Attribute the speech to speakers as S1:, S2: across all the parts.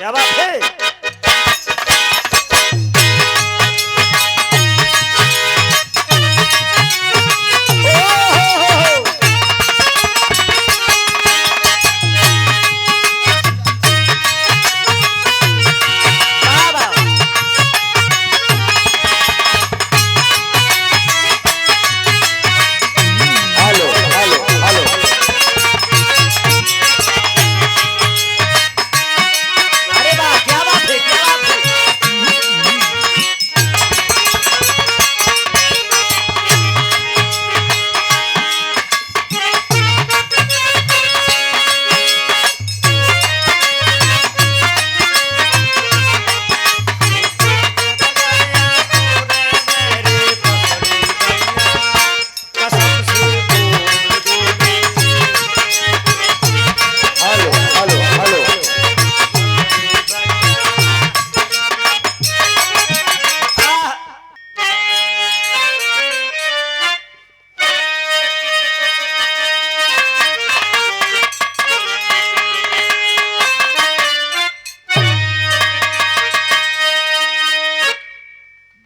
S1: क्या बात है।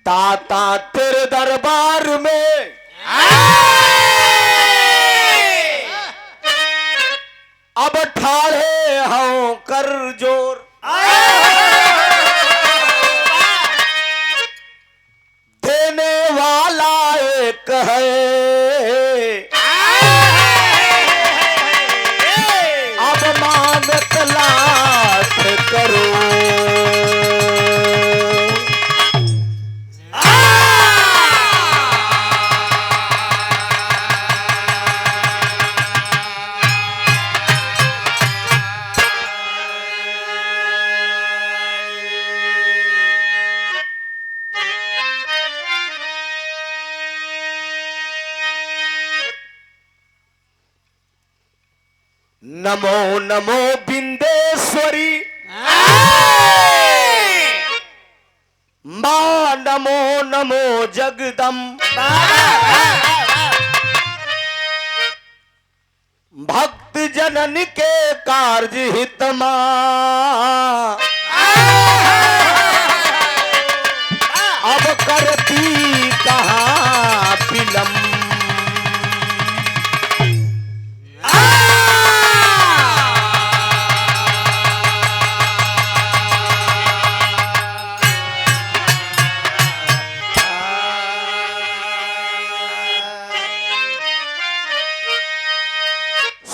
S1: दाता तेरे दरबार में अब ठाड़े हों कर जोर, देने वाला एक है अब मांगत लाख करो। नमो नमो बिंदेश्वरी मां, नमो नमो जगदम्बा, भक्त जनन के कार्य हित मां, अब करती कहाँ विलंब।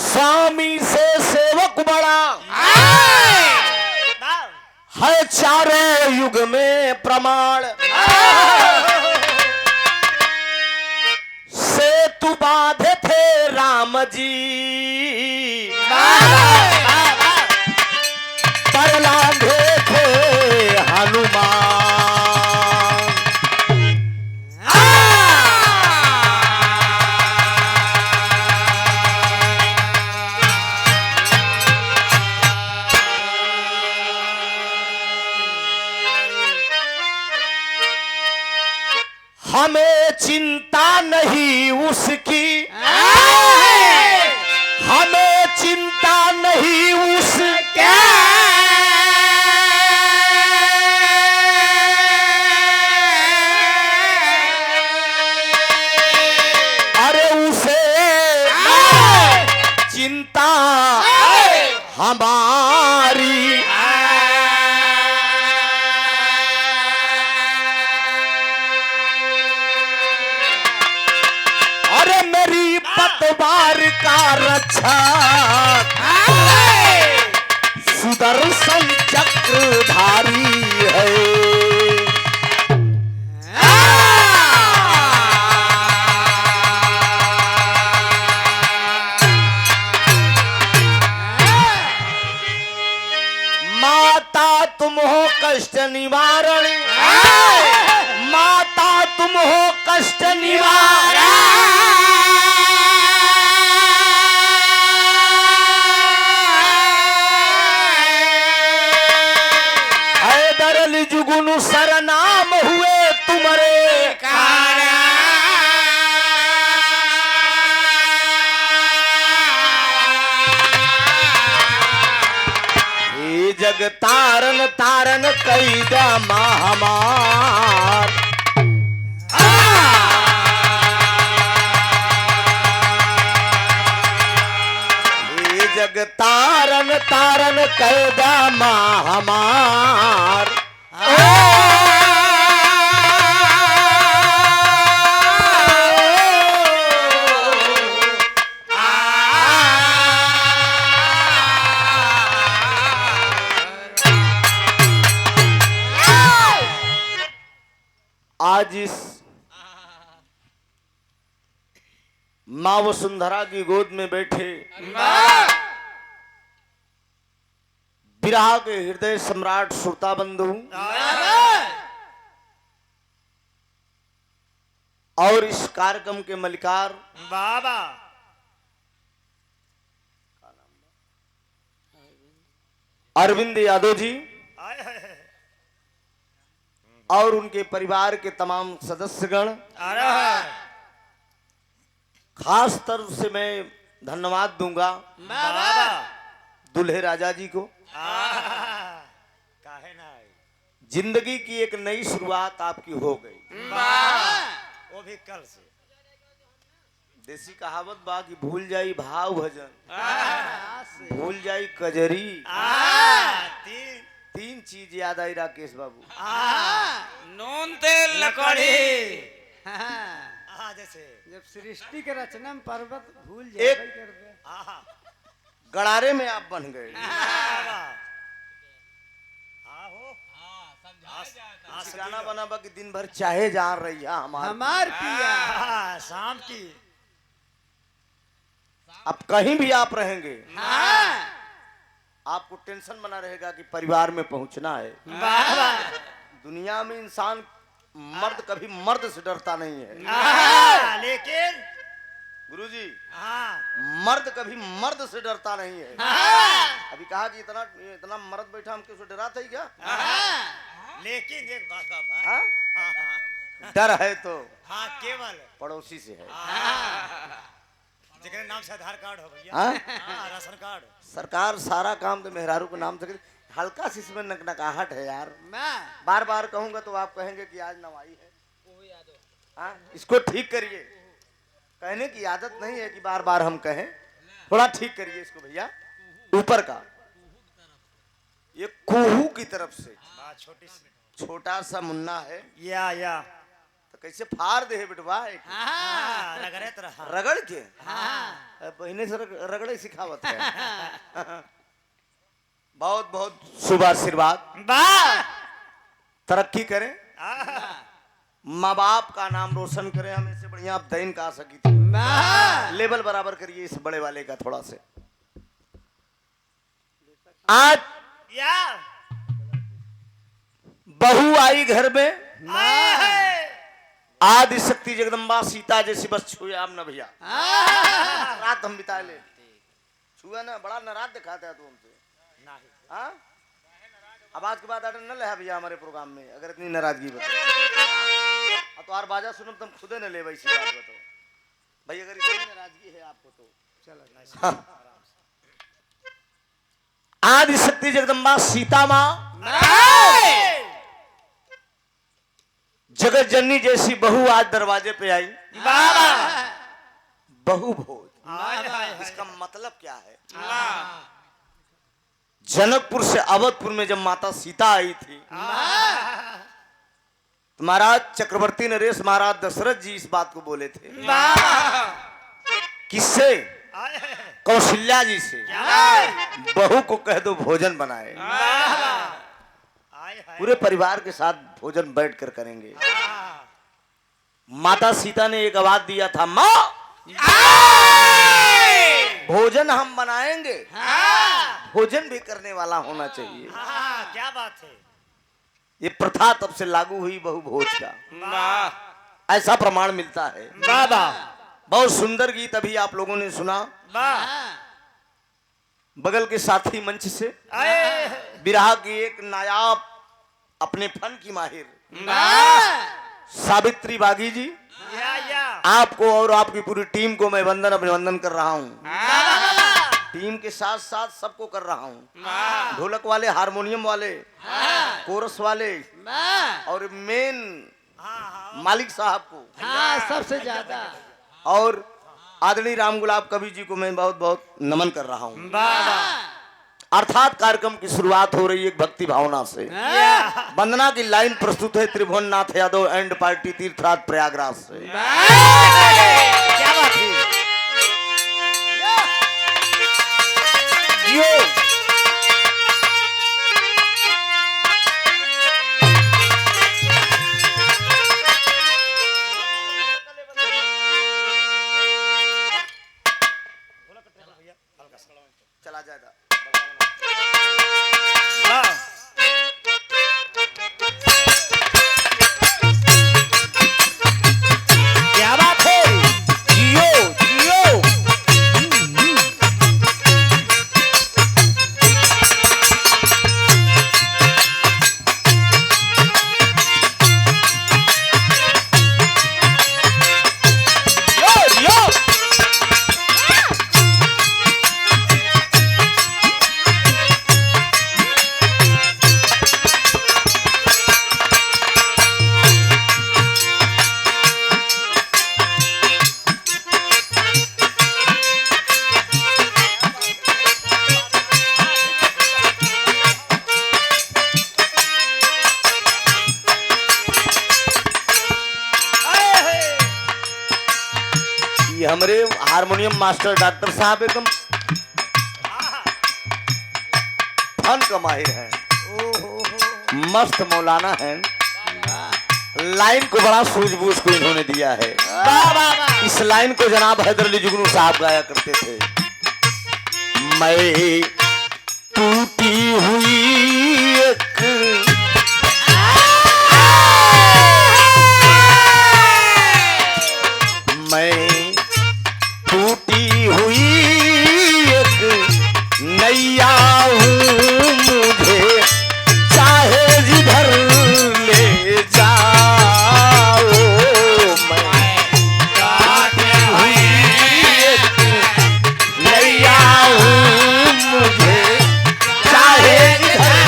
S1: स्वामी से सेवक बड़ा है चारों युग में प्रमाण, सेतु बांधे थे राम जी पर लांघे थे हनुमान। हमें चिंता नहीं उसकी, हमें चिंता नहीं उसके, अरे उसे चिंता हमारी। पतवार का रक्षक सुदर्शन चक्रधारी है। माता तुम हो कष्ट निवारण, माता तुम हो कष्ट निवारण, जुगुनु सरनाम हुए तुम्हारे कारण। जग तारन तारन कैदा हमार। जग तारन तारन कैदा हमार। आज इस माँ वसुंधरा की गोद में बैठे विरह के हृदय सम्राट श्रोता बंधु और इस कार्यक्रम के मलिकार
S2: बाबा
S1: अरविंद यादव जी और उनके परिवार के तमाम सदस्यगण, खास तरफ से मैं धन्यवाद दूंगा दुल्हे राजा जी को।
S2: काहे ना
S1: जिंदगी की एक नई शुरुआत आपकी हो गई,
S2: वो भी कल से।
S1: देसी कहावत बा कि भूल जाई भाव भजन, भूल जाई कजरी, तीन चीज याद आई राकेश बाबू।
S2: नून तेल लकड़ी। जैसे
S3: जब सृष्टि के रचना में पर्वत भूल
S1: एक
S3: जाए कर दे।
S1: गड़ारे में आप बन गए। गाना बना बा कि दिन भर चाहे जा रही है
S3: हमार पिया
S2: शाम की।
S1: अब कहीं भी आप रहेंगे आपको टेंशन बना रहेगा कि परिवार में पहुंचना है। दुनिया में इंसान मर्द कभी मर्द से डरता नहीं है,
S2: लेकिन
S1: गुरुजी मर्द कभी मर्द से डरता नहीं है। अभी कहा कि इतना इतना मर्द बैठा, हम किसको डराते ही क्या?
S2: लेकिन एक बात बाबा,
S1: डर है तो
S2: केवल
S1: पड़ोसी से है।
S2: जिसके नाम से आधार कार्ड हो भैया, राशन कार्ड। सरकार
S1: सारा काम तो मेहरारू के नाम से, हल्का सी इसमें नकनकाहट है यार। बार बार कहूंगा तो आप कहेंगे कि आज नवाई है। इसको ठीक करिए। कहने की आदत नहीं है कि बार बार हम कहें, थोड़ा ठीक करिए इसको भैया। ऊपर का ये कुहू की तरफ से छोटा सा मुन्ना है
S2: या
S1: तो कैसे फाड़ दे बेटवा। रगड़ के बहने से रगड़े सिखावत है। बहुत बहुत शुभ आशीर्वाद, तरक्की करें, माँ बाप का नाम रोशन करें। हम इससे बढ़िया आप दैन का सकी थी। लेवल बराबर करिए इस बड़े वाले का थोड़ा से। आज बहू आई घर में, आदि शक्ति जगदम्बा सीता जैसी बस छुए आप न भैया। रात हम बिता ले छुआ ना, बड़ा नाराज दिखाता है तू हमसे। अब आज के बाद आर्डर न ले भैया हमारे प्रोग्राम में, अगर इतनी नाराजगी बता तो आर बाजा सुनो तुम खुदे न ले भाई। सी बात बताओ भाई, अगर इतनी नाराजगी है आपको तो चलो। आदि शक्ति जगदम्बा सीता माँ, जगत जननी जैसी बहू आज दरवाजे पे आई। बहू भोज, इसका मतलब क्या है? जनकपुर से अवधपुर में जब माता सीता आई थी तो महाराज चक्रवर्ती नरेश महाराज दशरथ जी इस बात को बोले थे। किससे? कौशल्या जी से। बहू को कह दो भोजन बनाए, पूरे परिवार के साथ भोजन बैठकर करेंगे। माता सीता ने एक आवाज दिया था, माँ भोजन हम बनाएंगे, भोजन भी करने वाला होना चाहिए।
S2: क्या बात है?
S1: ये प्रथा तब से लागू हुई बहु भोज का, ऐसा प्रमाण मिलता है। बहुत सुंदर गीत अभी आप लोगों ने सुना। बगल के साथी मंच से विरह की एक नायाब अपने फन की माहिर सावित्री बागी जी, आपको और आपकी पूरी टीम को मैं वंदन अभिनंदन कर रहा हूँ। टीम के साथ साथ सबको कर रहा हूँ। ढोलक वाले, हारमोनियम वाले, कोरस वाले और मेन मालिक साहब को,
S3: हाँ सबसे ज्यादा।
S1: और आदरणीय राम गुलाब कवि जी को मैं बहुत बहुत नमन कर रहा हूँ। अर्थात कार्यक्रम की शुरुआत हो रही है भक्ति भावना से। वंदना की लाइन प्रस्तुत है त्रिभुवन नाथ यादव एंड पार्टी तीर्थराज प्रयागराज से।
S2: क्या बात है।
S1: चला जाएगा।
S2: क्या बात है। जियो जियो।
S1: ये हमारे हारमोनियम मास्टर डॉक्टर साहब एकदम फन का माहिर हैं, मस्त मौलाना हैं। लाइन को बड़ा सूझबूझ को इन्होंने दिया है। इस लाइन को जनाब हैदर अली जुगनू साहब गाया करते थे। मैं टूटी हुई एक मैं टूटी हुई एक नैया हूँ, मुझे चाहे जिधर ले जाओ। मैं टूटी हुई एक नैया हूँ, मुझे चाहे जिधर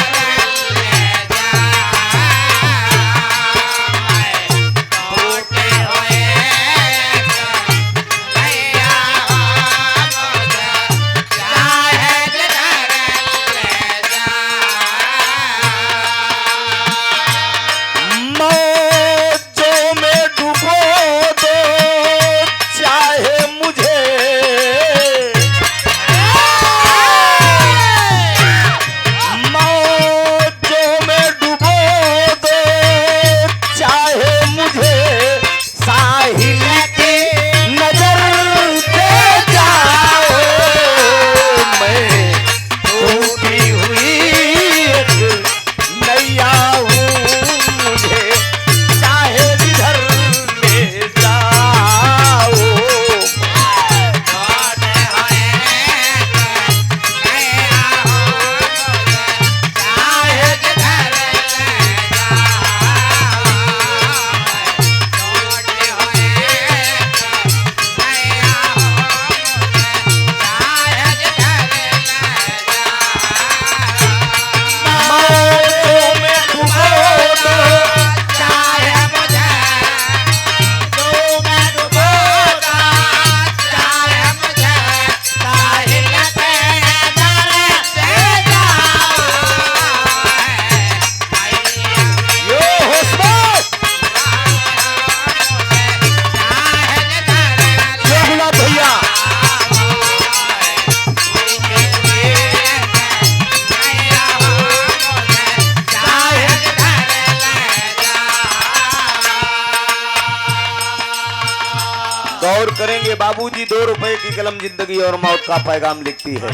S1: गौर करेंगे बाबूजी, 2 रुपए की कलम जिंदगी और मौत का पैगाम लिखती है।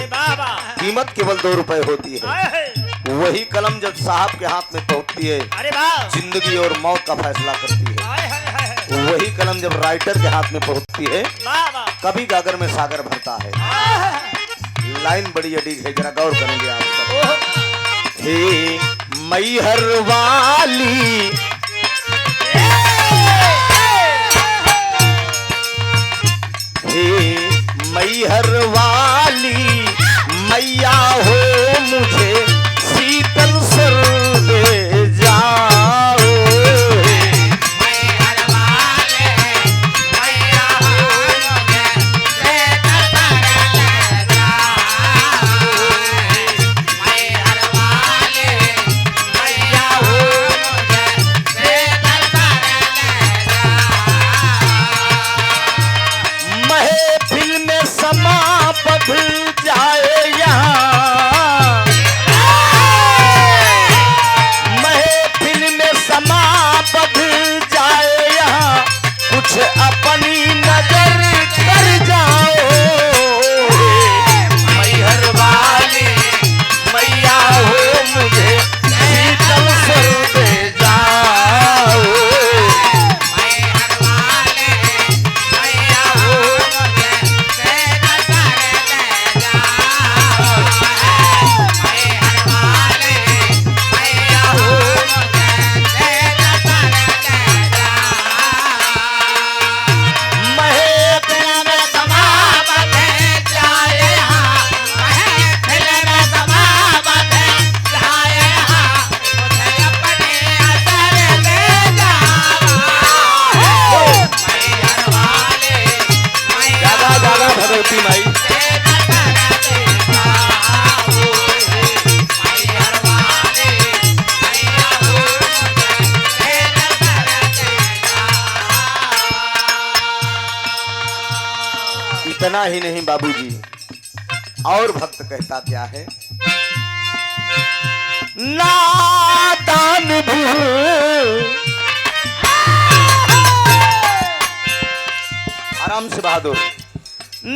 S1: कीमत केवल 2 रुपए होती है। वही कलम जब साहब के हाथ में पहुंचती है, जिंदगी और मौत का फैसला करती है। वही कलम जब राइटर के हाथ में पहुंचती है, कभी गागर में सागर भरता है। लाइन बड़ी अड़ीग है, जरा गौर करेंगे आप सब। हे मैहर वाली मैहर वाली मैया हो, मुझे इतना ही नहीं बाबूजी, और भक्त कहता क्या है, नादान भी आराम से बहादुर,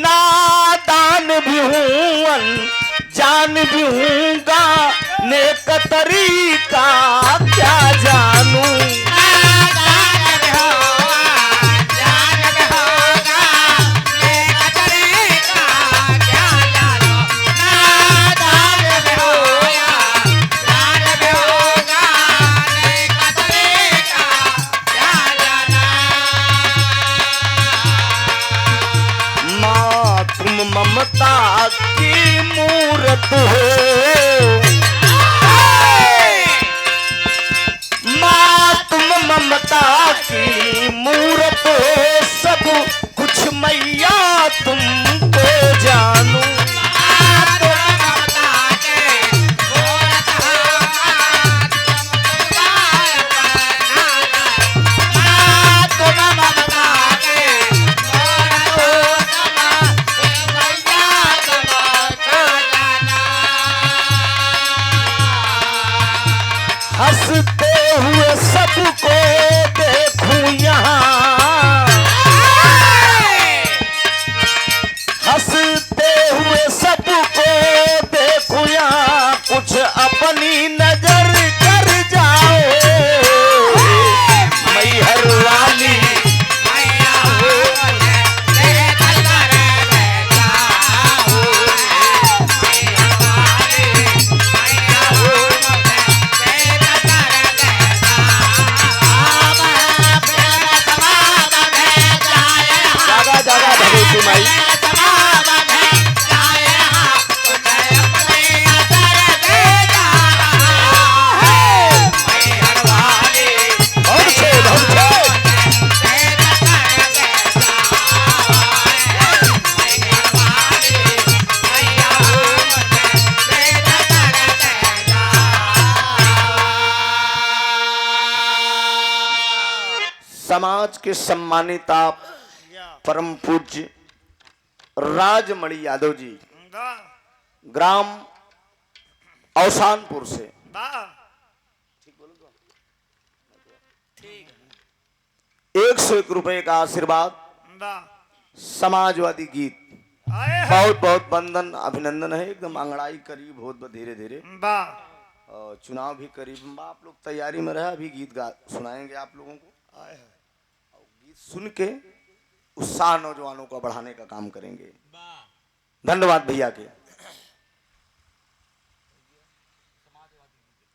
S1: नादान भी हूँ अनजान भी हूँगा, नेक तरीका क्या जानू, ममता की मूरत हो, माँ तुम ममता की मूरत हो, सब कुछ मैया तुमको जानू, हंसते हुए सबको देखूं यहाँ, हंसते हुए सबको देखूं यहाँ, कुछ अपनी नजर कर जाओ, मैहर वाली समाज के सम्मानित आप परम पूज्य राजमणि यादव जी ग्राम औसानपुर से 101 रुपए का आशीर्वाद, समाजवादी गीत, बहुत बहुत वंदन अभिनंदन है। एकदम अंगड़ाई करीब बहुत धीरे धीरे चुनाव भी करीब, आप लोग तैयारी में रहे, अभी गीत गा सुनाएंगे आप लोगों को। गीत सुन के उत्साह नौजवानों को बढ़ाने का काम करेंगे। धन्यवाद भैया के।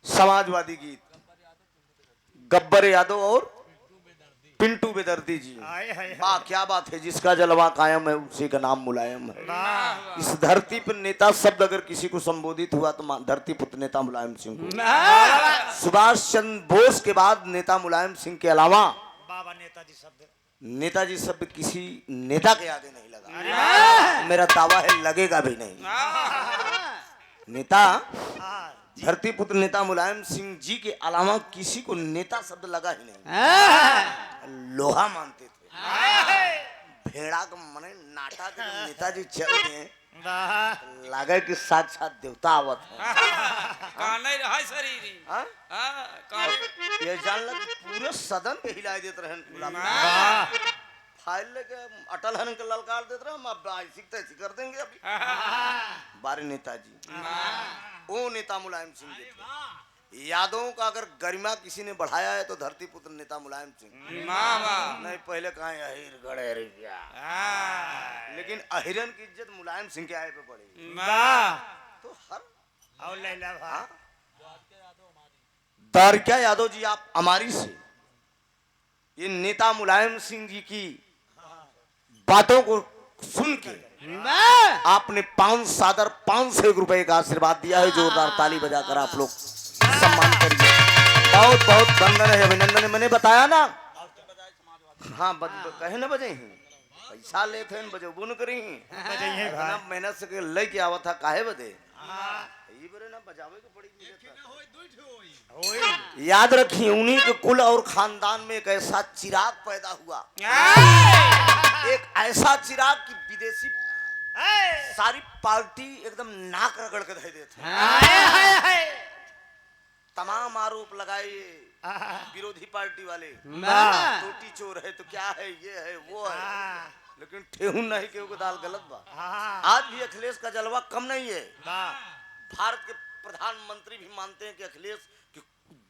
S1: समाजवादी गीत गब्बर यादव और पिंटू बेदर्दी जी। वाह क्या बात है, जिसका जलवा कायम है उसी का नाम मुलायम है। इस धरती पर नेता शब्द अगर किसी को संबोधित हुआ तो धरती पुत्र नेता मुलायम सिंह को। सुभाष चंद्र बोस के बाद नेता मुलायम सिंह के अलावा
S2: बाबा
S1: नेताजी शब्द किसी नेता के आगे नहीं लगा। मेरा दावा है लगेगा भी नहीं। नेता धरती पुत्र नेता मुलायम सिंह जी के अलावा किसी को नेता शब्द लगा ही नहीं। लोहा मानते थे, भेड़ा का मने नाटा के नेताजी चल गए, लगे कि साक्षात देवता आवत है। ये जान लग पूरे सदन के हिला देते रहे, फाइल लेके अटल हन के ललकार देते रहे, हम ऐसी कर देंगे अभी। बारे नेताजी वो नेता मुलायम सिंह जी थे। यादवों का अगर गरिमा किसी ने बढ़ाया है तो धरती पुत्र नेता मुलायम सिंह। नहीं पहले कहा अहिर गड़े रुपया, लेकिन अहिरन की इज्जत मुलायम सिंह के आए पे पड़ी। तो हर द्वारका यादव जी आप अमारी से ये नेता मुलायम सिंह जी की बातों को सुन के आपने 501 रुपए का आशीर्वाद दिया है। जोरदार ताली बजाकर आप लोग सम्मान करिए। बहुत बहुत वंदन है, अभिनंदन है। मैंने बताया ना, हाँ कहे ना बजे पैसा लेते हैं बजबू न करी मेहनत से लेके आवा था काहे बदे ना बजावे को पड़ी। याद रखिए उन्हीं के कुल और खानदान में एक ऐसा चिराग पैदा हुआ, एक ऐसा चिराग कि विदेशी सारी पार्टी एकदम नाक रगड़ के धर देते। तमाम आरोप लगाए विरोधी पार्टी वाले, टोटी चोर है तो क्या है, ये है वो है, लेकिन ठेहुन नहीं के वो दाल गलत बा। आज भी अखिलेश का जलवा कम नहीं है। भारत के प्रधानमंत्री भी मानते हैं कि अखिलेश के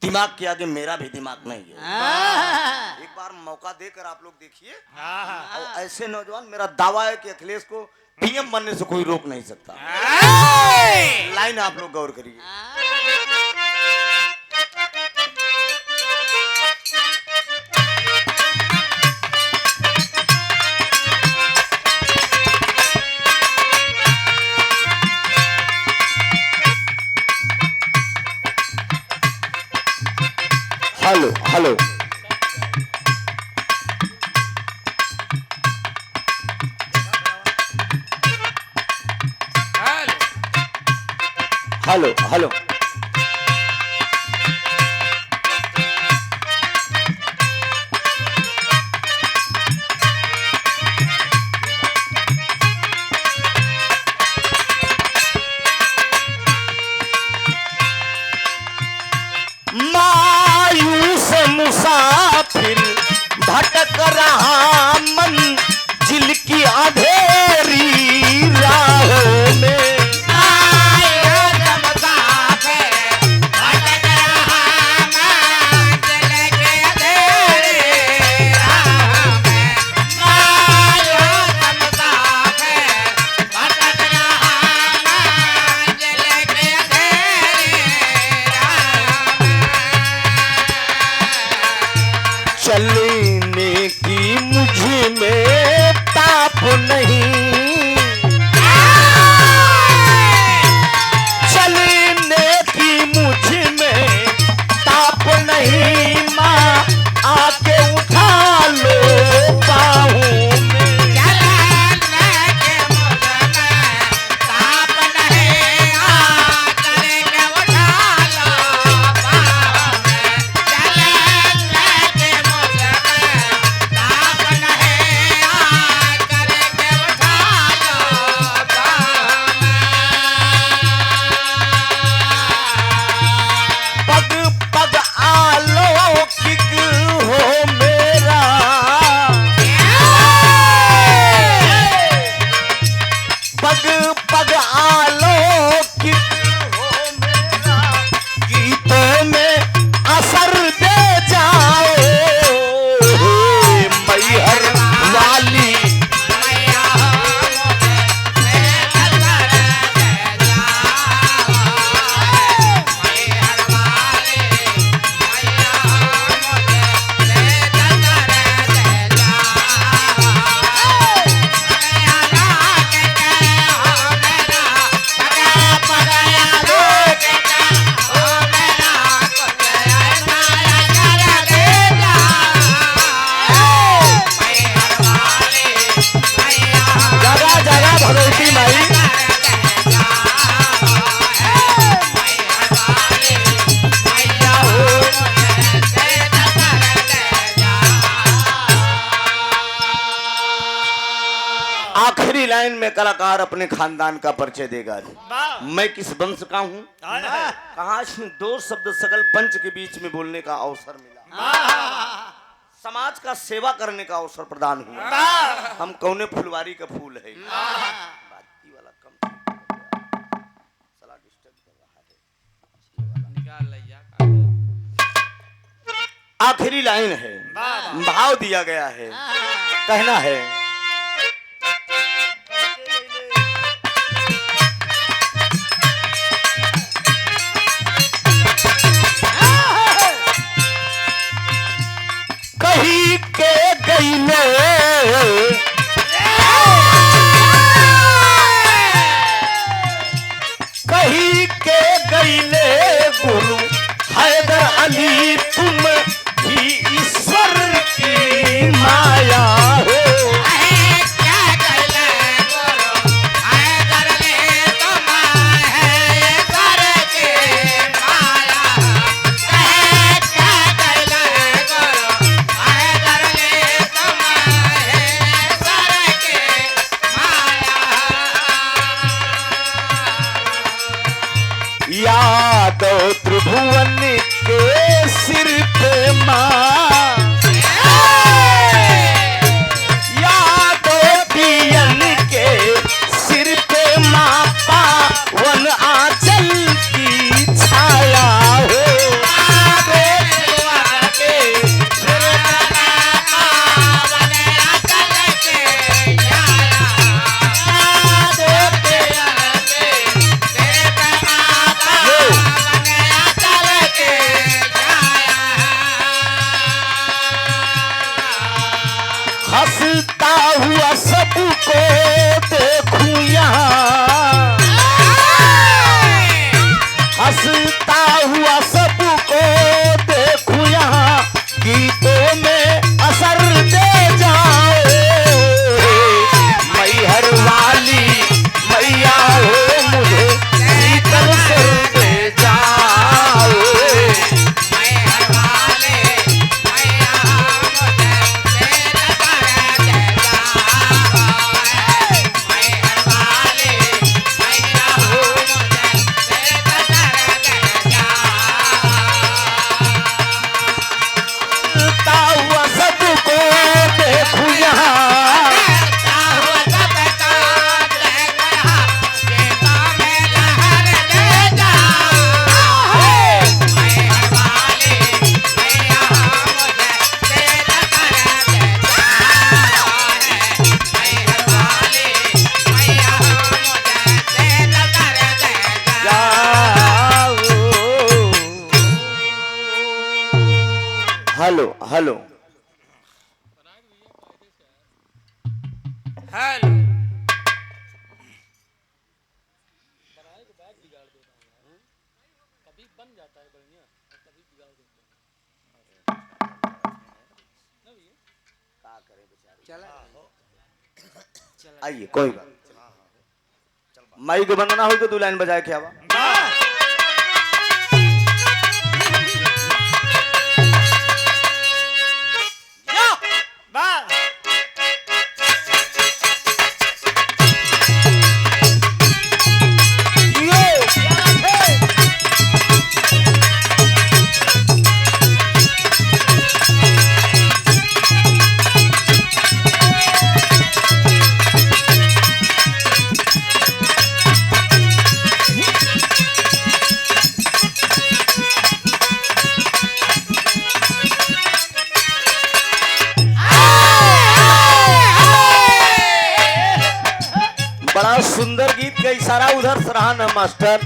S1: दिमाग के आगे मेरा भी दिमाग नहीं है। एक बार मौका देकर आप लोग देखिए, और ऐसे नौजवान, मेरा दावा है कि अखिलेश को पीएम बनने से कोई रोक नहीं सकता। लाइन आप लोग गौर करिए। हेलो हेलो हेलो हेलो मायूस मुसाफिर भटक रहा मंजिल की अंधेरी राहों में। चलने की मुझ में ताप नहीं, चलने की मुझ में ताप नहीं, माँ आके उठा लो बाहों में। आखिरी लाइन में कलाकार अपने खानदान का परिचय देगा। मैं किस वंश का हूँ, कहाँ दो शब्द सकल पंच के बीच में बोलने का अवसर मिला, समाज का सेवा करने का अवसर प्रदान हुआ। हम कौने फुलवारी का फूल है। वाला कम साला डिस्टर्ब कर रहा है। आखिरी लाइन है, भाव दिया गया है, कहना है कही के गईले कही के गईले गुरु हैदर अली तुम ही ईश्वर की माया हो। हेलो हेलो
S4: हेलो
S1: आइए कोई बात माई के बनना हो तो 2 लाइन बजाए क्या बड़ा सुंदर गीत का इशारा उधर सराहन है मास्टर।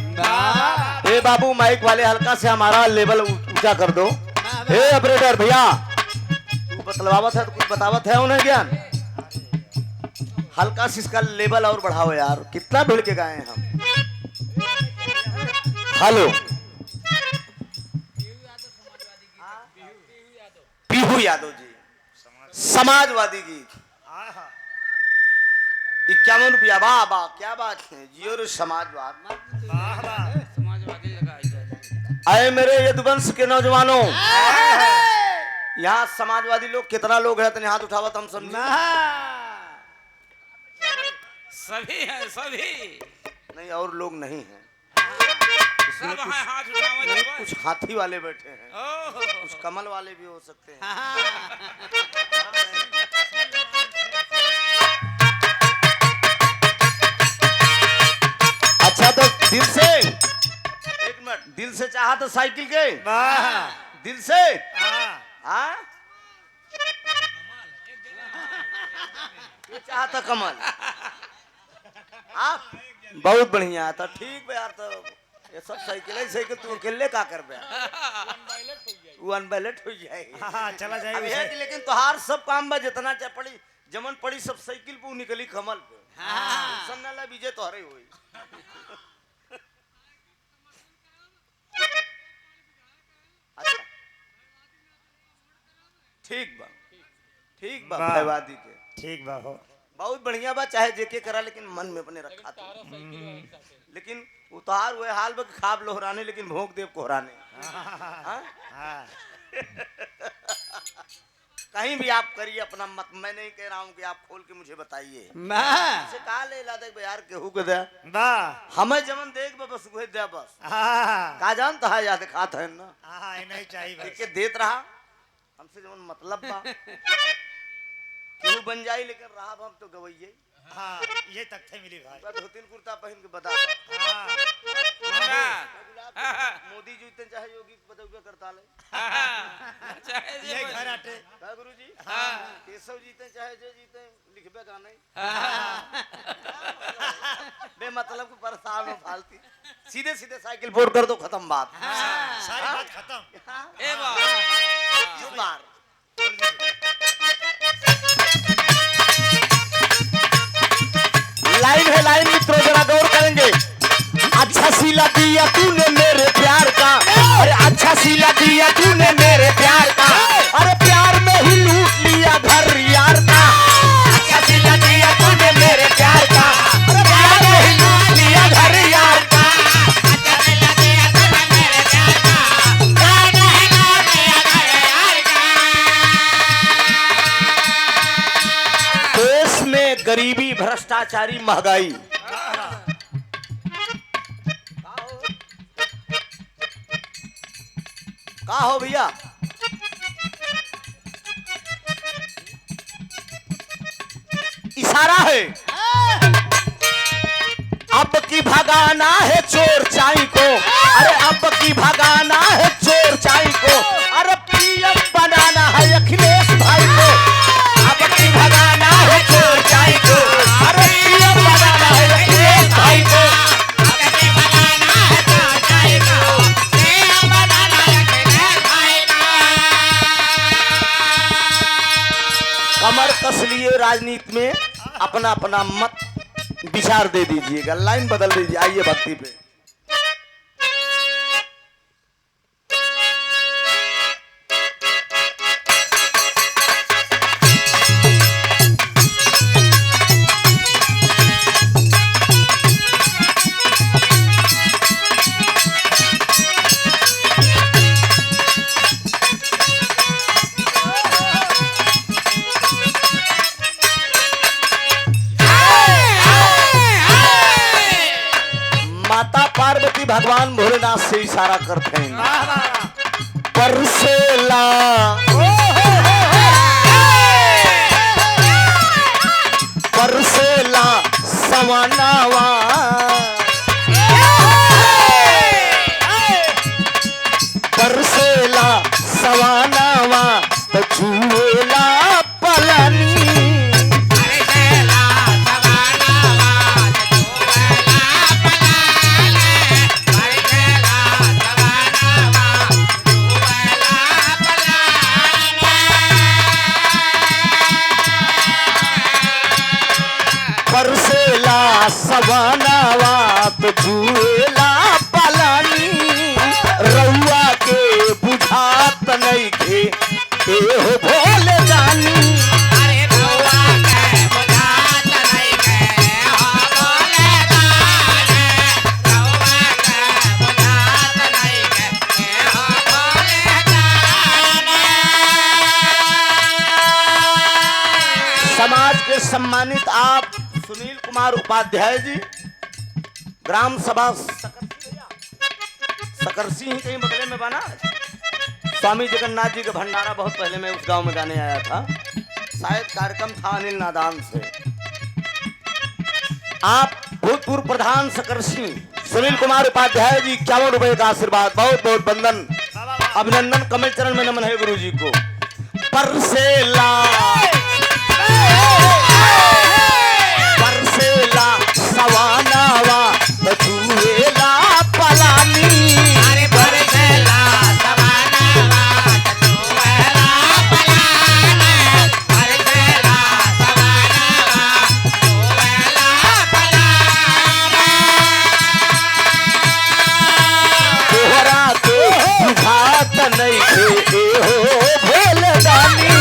S1: ए बाबू माइक वाले हल्का से हमारा लेवल ऊंचा कर दो। ए ऑपरेटर भैया तू बतलावत है तो कुछ बतावत है उन्हें ज्ञान हल्का से इसका लेवल और बढ़ाओ यार कितना भिड़ के गाए हम। हेलो पीहू यादव जी समाजवादी गीत 51 रुपया वाह वाह क्या बात है जियो रे समाजवाद
S4: समाजवादी लगा
S1: आए मेरे यदुवंश के नौजवानों यहाँ समाजवादी लोग कितना लोग हैं तो हाथ उठावा तो हम समझे
S4: सभी हैं सभी
S1: नहीं और लोग नहीं हैं
S4: सब हैं हाथ उठाओ
S1: कुछ हाथी वाले बैठे हैं
S4: ओह
S1: कुछ कमल वाले भी हो सकते हैं। अच्छा तो दिल से 1 मिनट दिल से चाहा तो साइकिल के दिल से चाहा तो कमल आप बहुत बढ़िया था ठीक है यार तो ये सब साइकिल तू अकेले का कर वो अनबैलेंस हो जाएगी
S2: चला
S1: अब है कि लेकिन तोहार सब काम बा जितना पड़ी जमन पड़ी सब साइकिल पे निकली कमल पे सन्नाला विजय तोहरे हुई अच्छा ठीक बा भाईवादी के
S2: ठीक बा हो
S1: बहुत बढ़िया बा चाहे जेके करा लेकिन मन में अपने रखा था लेकिन उतार हुए हाल में खाब लोहराने लेकिन भोंक देव कोहराने कहीं भी आप करिए अपना मत मैं नहीं कह रहा हूँ कि आप खोल के मुझे बताइए से कहा ले ला दे यार केहू के दे हमें जमन देख बस उहे दे बस का जानता है याद खात है ना
S2: नहीं चाहिए
S1: के देत रहा हमसे जमन मतलब बा केहू बन जाई लेकिन रहा हम तो गवैये
S2: ये तक थे मिली भाई
S1: धोतिन कुर्ता पहन के बता मोदी जीते चाहे योगी बदौगा करता ले
S2: ये घर आटे
S1: गुरु जी केशव जीते चाहे जो जीते लिखबे का नहीं बेमतलब को परेशान हो फालती सीधे सीधे साइकिल फोड़ कर दो खत्म बात
S2: सारी बात खत्म
S4: ए बार
S1: इस बार लाइन है लाइन मित्रों जरा गौर करेंगे अच्छा सिला दिया तूने मेरे प्यार का अरे अच्छा सिला दिया तूने मेरे प्यार का अरे प्यार में ही लूट लिया घर यार का अच्छा सिला दिया तूने मेरे प्यार का अरे प्यार में ही लूट लिया घर यार का अच्छा सिला दिया तूने मेरे प्यार का प्यार में ही लूट लिया घर यार का। देश में गरीबी भ्रष्टाचारी महंगाई का हो भैया इशारा है अब की भगाना है चोर चाई को अरे अब की भगाना है चोर चाई को अरे पीएम बनाना है अखिलेश भाई को अब की भगाना है चोर चाई को अरे पीएम बनाना है अखिलेश भाई को हुए राजनीति में अपना अपना मत विचार दे दीजिएगा, लाइन बदल दीजिए। आइए भक्ति पे। माता पार्वती भगवान भोलेनाथ से इशारा करते हैं, परसेला परसेला सवानावा, परसेला सवानावा तो छुएला पलानी। परसेला सवानावा तो छुएला पलानी। रउआ के बुझात नइखे एहो भोले जानी। समाज के सम्मानित आप सुनील कुमार उपाध्याय जी, ग्राम सभा सकरसी ही कहीं बगले में बना। स्वामी जगन्नाथ जी का भंडारा बहुत पहले मैं उस गांव में गाने आया था, शायद कार्यक्रम था अनिल नादान से। आप भूतपूर्व प्रधान सकरसी सुनील कुमार उपाध्याय जी 51 रुपए का आशीर्वाद, बहुत बहुत वंदन अभिनंदन, कमल चरण में नमन है गुरु जी को। परसेला परसेला सवानावा बचुएला पलानी।
S4: अरे परसेला सवानावा बचुएला पलानी, परसेला सवानावा बचुएला पलानी।
S1: तोहरा के बुझात नइखे एहो भोले दानी।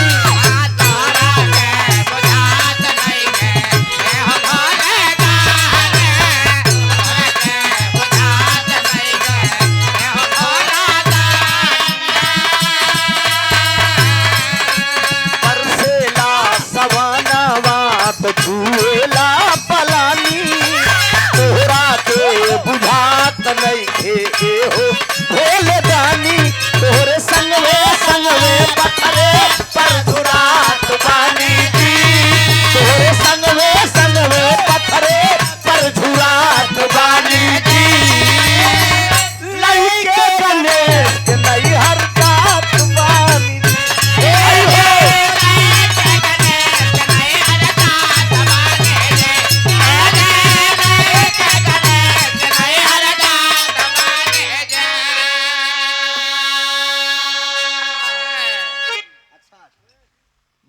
S1: छुएला पलानी, तोहरा के बुझात नइखे एहो भोले दानी। तोहरे संगवे पत्थरे पर झुरात बानी जी, तोहरे संगवे पत्थरे पर झुरात बानी जी। लइके गणेश के नैहर जात बानी जी।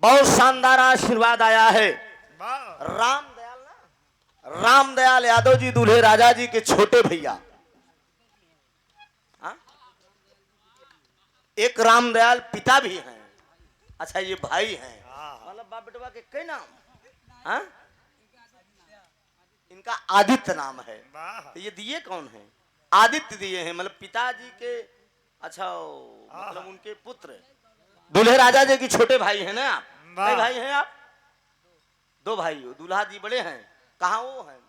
S1: बहुत शानदार आशीर्वाद आया है। रामदयाल यादव जी दूल्हे राजा जी के छोटे भैया, एक रामदयाल पिता भी हैं। अच्छा ये भाई हैं, मतलब बाप बेटवा के कई नाम। हाँ? इनका आदित्य नाम है। तो ये दिए कौन है? आदित्य दिए हैं, मतलब पिताजी के। अच्छा मतलब उनके पुत्र दूल्हे राजा जी की छोटे भाई हैं ना आप? कई भाई हैं आप? 2 भाई हो। दूल्हा जी बड़े हैं, कहाँ वो हैं?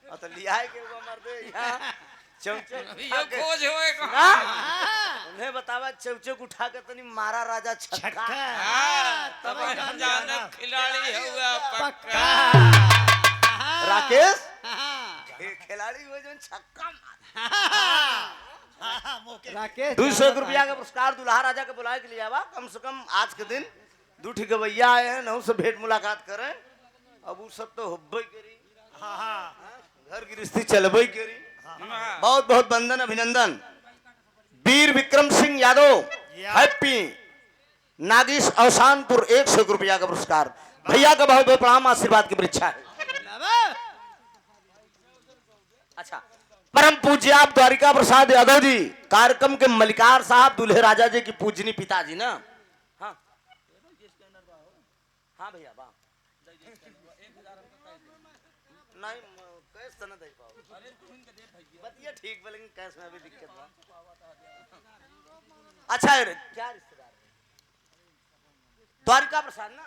S1: तो लिया है कि वो मर दे यहाँ चौचक
S4: खोज होए
S1: उन्हें बतावा चौचक उठा के तनी मारा राजा छक्का।
S4: तब हम जाने खिलाड़ी हुआ पक्का।
S1: राकेश खिलाड़ी हुए जो छक्का
S3: राकेश
S1: 200 रुपया का पुरस्कार दूल्हा राजा के बुलाए के लिए आवा। कम से कम आज के दिन 2 ठीक गवैया आए हैं, नौ से भेंट मुलाकात करें। अब वो सब तो हुब्बई करी, घर गृहस्थी चलबई करी। बहुत बहुत वंदन अभिनंदन। वीर विक्रम सिंह यादव हैप्पी नागिस अवसानपुर 100 रुपया का पुरस्कार। भैया का बहुत बहुत प्रणाम, आशीर्वाद की परीक्षा है। अच्छा, परम पूज्य आप द्वारिका प्रसाद यादव जी, कार्यक्रम के मलिकार साहब, दूल्हे राजा जी की पूजनी पिताजी ना। हाँ हाँ भैया वाह, नहीं कैश तो ना दे पाओ, बतिया ठीक बोलेंगे, कैश में भी दिक्कत बा। अच्छा क्या रिश्तेदार द्वारिका प्रसाद ना,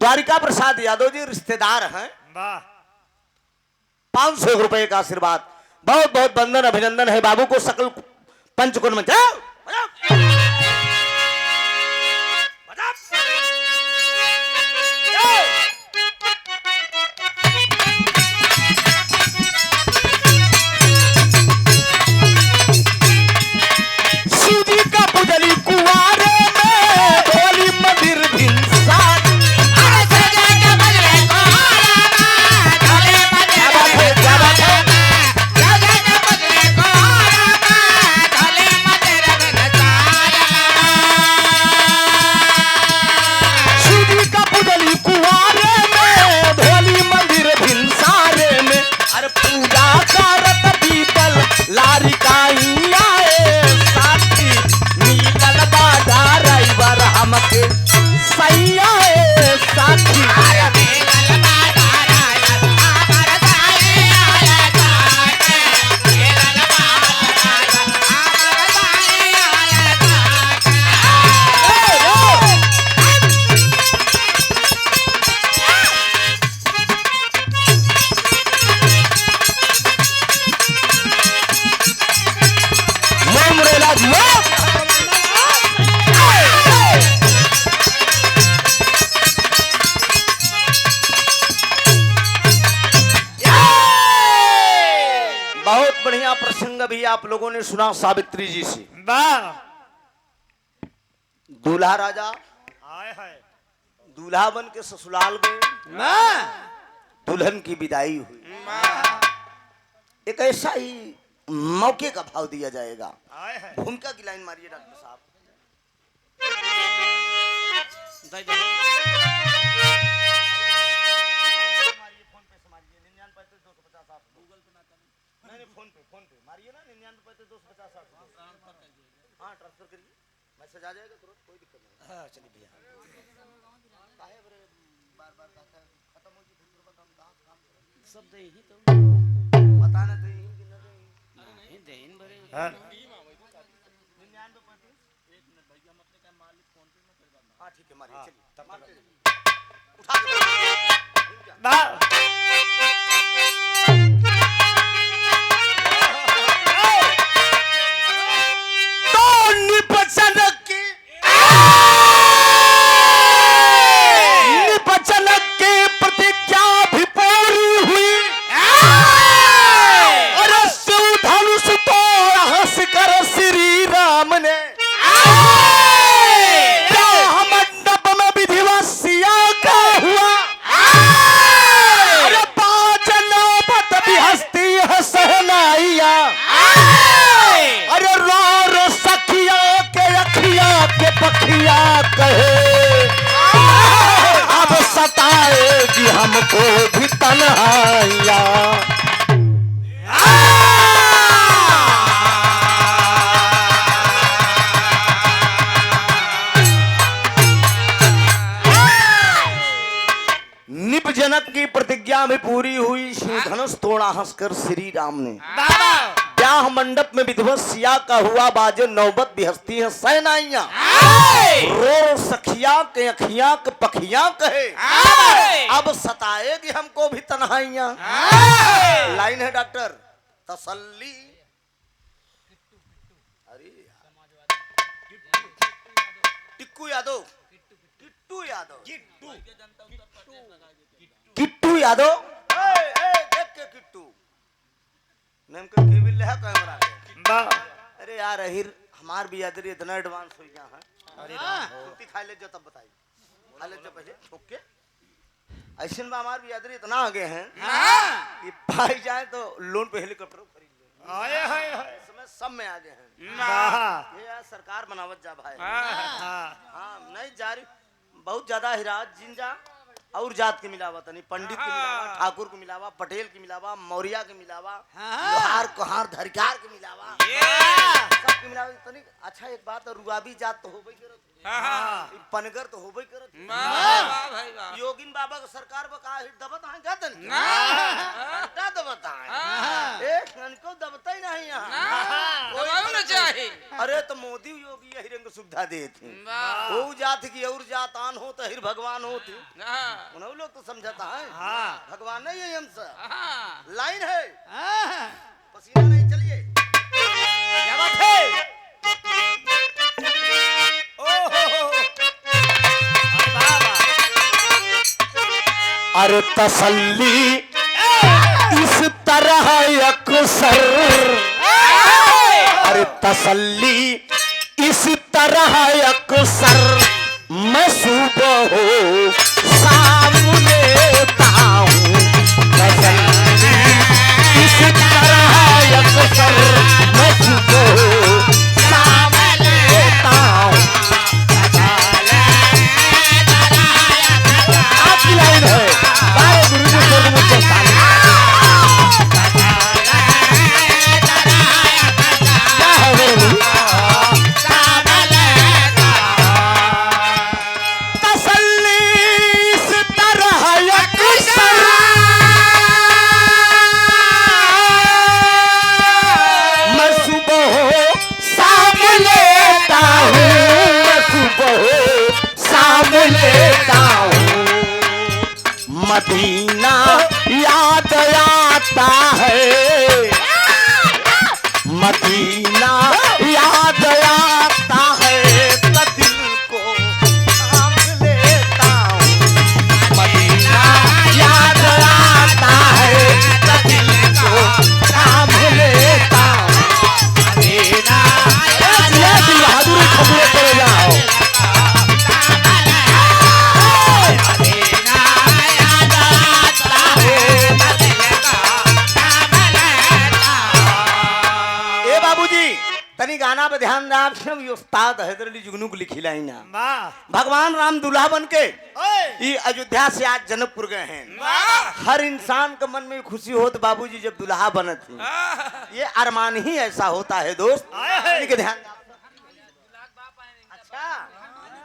S1: द्वारिका प्रसाद यादव जी रिश्तेदार हैं। 500 रुपए का आशीर्वाद, बहुत बहुत वंदन अभिनंदन है बाबू को, सकल पंचकुल में जाओ प्रसंग भी आप लोगों ने सुना सावित्री जी से। दूल्हा राजा दूल्हा बन के ससुराल में दुल्हन की विदाई हुई। एक ऐसा ही मौके का भाव दिया जाएगा। भूमिका की लाइन मारिए डॉक्टर साहब। फोन पे मारिए ना 99 हाँ ट्रांसफर करिए, मैसेज आ जाएगा तुरंत, कोई दिक्कत नहीं। हाँ चलिए भैया, बार बार खत्म हो गई सब दे ही तो बताना दे नहीं दे इन बड़े हां 99 एक मिनट भैया हम अपने का मालिक फोन पे में करवा। हां ठीक है मारिए, चलिए उठा अब सताएगी हमको भी तन्हाइया। निप जनक की प्रतिज्ञा भी पूरी हुई, श्री धनुष तोड़ा हंसकर श्री राम ने। ब्याह मंडप में विधिवत सिया का हुआ, बाजे नौबत भी हंसती है सहनाइयां। रो सखिया के अखियां के पखियां कहे, अब सताएगी हमको भी तन्हाइयां। लाइन है डॉक्टर तसल्ली। अरे टिक्कू यादव, किट्टू यादव, किट्टू यादव, देख के किट्टू नेम के केबिल है कैमरा के। अरे यार अहिर हमार भी याद रही इतना एडवांस हो गया है। अरे कुत्ती खा ले जो तब बताइए, खा ले जो पहले ठोक के ऐसे में हमार भी याद रही इतना आगे हैं कि पाई जाए तो लोन पे हेलीकॉप्टर खरीद ले। आए हाय समय सब में आगे हैं। ये यार सरकार बनावत जा भाई। हाँ नहीं जारी बहुत ज्यादा हिराज जिंजा और जात के मिलावा तनी पंडित के मिलावा, ठाकुर के मिलावा, पटेल के मिलावा, मौर्य के मिलावा, लोहार कुहार धरिकार के मिलावा, सब के मिलावा तनी। अच्छा एक बात, रुआबी जात तो होबे करत, पनगर तो होबे करत। योगिन बाबा का सरकार बका दबत है जातन घंटा दबत है, एक को दबता ही नहीं यहाँ
S4: दबाव न चाहिए।
S1: अरे तो मोदी योगी यही रंग सुविधा देते, वो जात की और जात आन हो तो हिर भगवान होते, उन्होंने लोग तो समझाता है भगवान नहीं है हमसे। लाइन है, पसीना नहीं, चलिए क्या बात है। अरे तसल्ली इस तरह अक्सर, अरे तसल्ली इस तरह अक्सर मैं सुबह हो शाम लेता हूँ। तसल्ली इस तरह अक्सर मैं सुबह हो शाम लेता हूँ। आपकी लाइन है, बारे गुरु जी स्वर्ग में चलता है। क्या है गुरु? मदीना याद आता है, मदीना याद आता है तो दिल को थाम लेता हूँ। मदीना याद आता है तो दिल को थाम लेता हूँ। मदीना बहादुरी खबरें करे जाओ। तनी गाना पे ध्यान दे, आप सब उस्ताद हैदर अली जुगनू को लिखी लाई ना। भगवान राम दूल्हा बन के ये अयोध्या से आज जनकपुर गए हैं। हर इंसान के मन में खुशी हो तो बाबूजी जब दूल्हा बने थे, ये अरमान ही ऐसा होता है दोस्त। के ध्यान। अच्छा,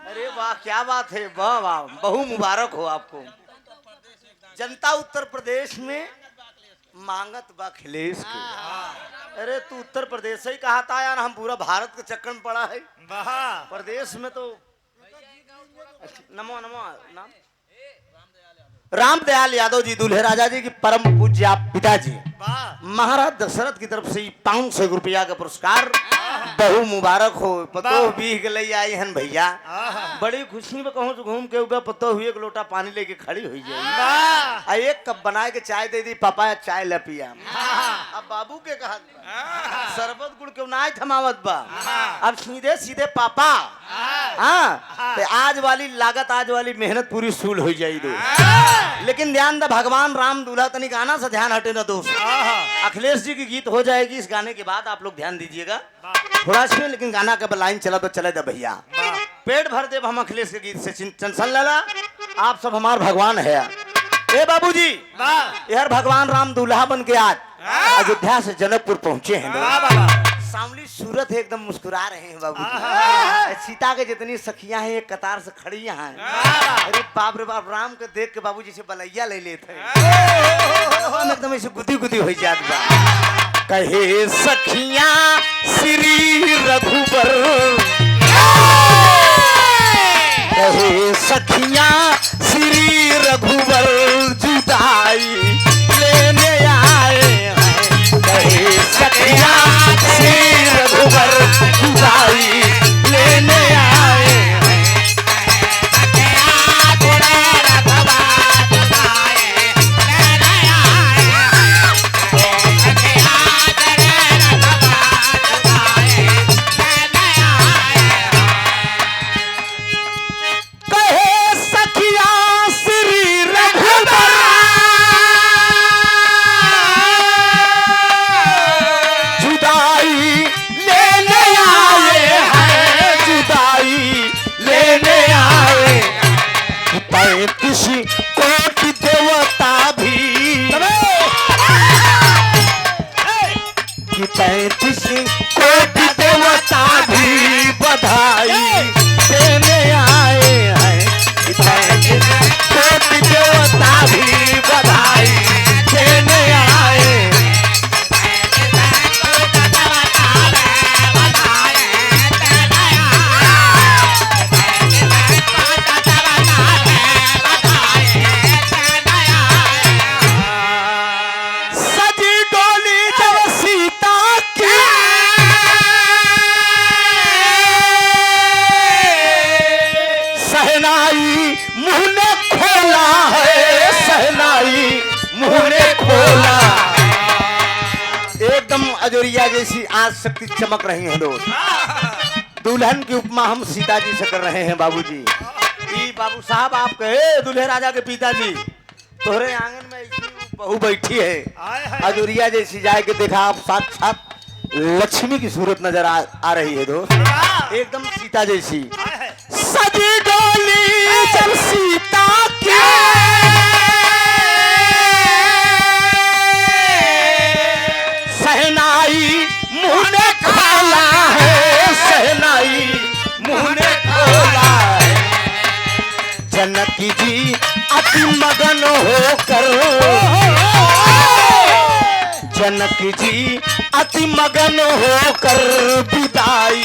S1: अरे वाह क्या बात है, वाह वाह, बहु मुबारक हो आपको। जनता उत्तर प्रदेश में मांगत बा खिलेश के। अरे तू उत्तर प्रदेश से ही कहा था यार, हम पूरा भारत के चक्कर में पड़ा है। प्रदेश में तो नमो नमो नाम रामदयाल यादव जी, दूल्हे राजा जी की परम पूज्य पिताजी महाराज दशरथ की तरफ से 500 रुपया का पुरस्कार। बहु मुबारक हो। पतो बीह गई आई हन भैया, बड़ी खुशी में कहूँ घूम के उगा पतो हुई, एक लोटा पानी लेके खड़ी हुई जाए, एक कप बना के चाय दे दी, पापा चाय ल पिया। अब बाबू के कहा शरबत गुड़ क्यों ना थमावत बा, अब सीधे सीधे पापा। हाँ, तो आज वाली लागत, आज वाली मेहनत पूरी सूल हो जाए दो। लेकिन ध्यान दे, भगवान राम दूल्हा, तनी गाना से ध्यान हटे ना दोस्त। अखिलेश जी की गीत हो जाएगी इस गाने के बाद, आप लोग ध्यान दीजिएगा थोड़ा सा। लेकिन गाना का लाइन चला तो चले दे भैया, पेट भर दे हम अखिलेश के गीत से। टेंशन लेला, आप सब हमार भगवान है। ए बाबूजी, यार भगवान राम दूल्हा बन के आज अयोध्या से जनकपुर पहुंचे हैं। सामली सूरत है, एकदम मुस्कुरा रहे हैं बाबूजी। सीता के जितनी सखियां हैं एक कतार से खड़ी यहाँ। अरे बाप रे बाप, राम के देख के बाबूजी से बलैया ले लेते हैं, एकदम ऐसे गुदी गुदी हो जात बा। कहे सखियां श्री रघुबर, कहे सखियां श्री रघुबर जुदाई लेने आए हैं। कहे सखियां श्री रघुबर जुदाई लेने आए हैं। अजोरिया जैसी आज शक्ति चमक रही है दोस्त। दुल्हन की उपमा हम सीता जी से कर रहे हैं बाबूजी। ई बाबू साहब आप कहे दूल्हे राजा के पिताजी, तोहरे आंगन में ऐसी बहू बैठी है अजोरिया जैसी, जाए के देखा आप साक्षात लक्ष्मी की सूरत नजर आ रही है दोस्त, एकदम सीता जैसी। सजी डोली जब सीता की सहनाई मुंह ने खोला है, सहनाई मुंह ने खोला है। जनक जी अति मगन होकर, जनक जी अति मगन होकर विदाई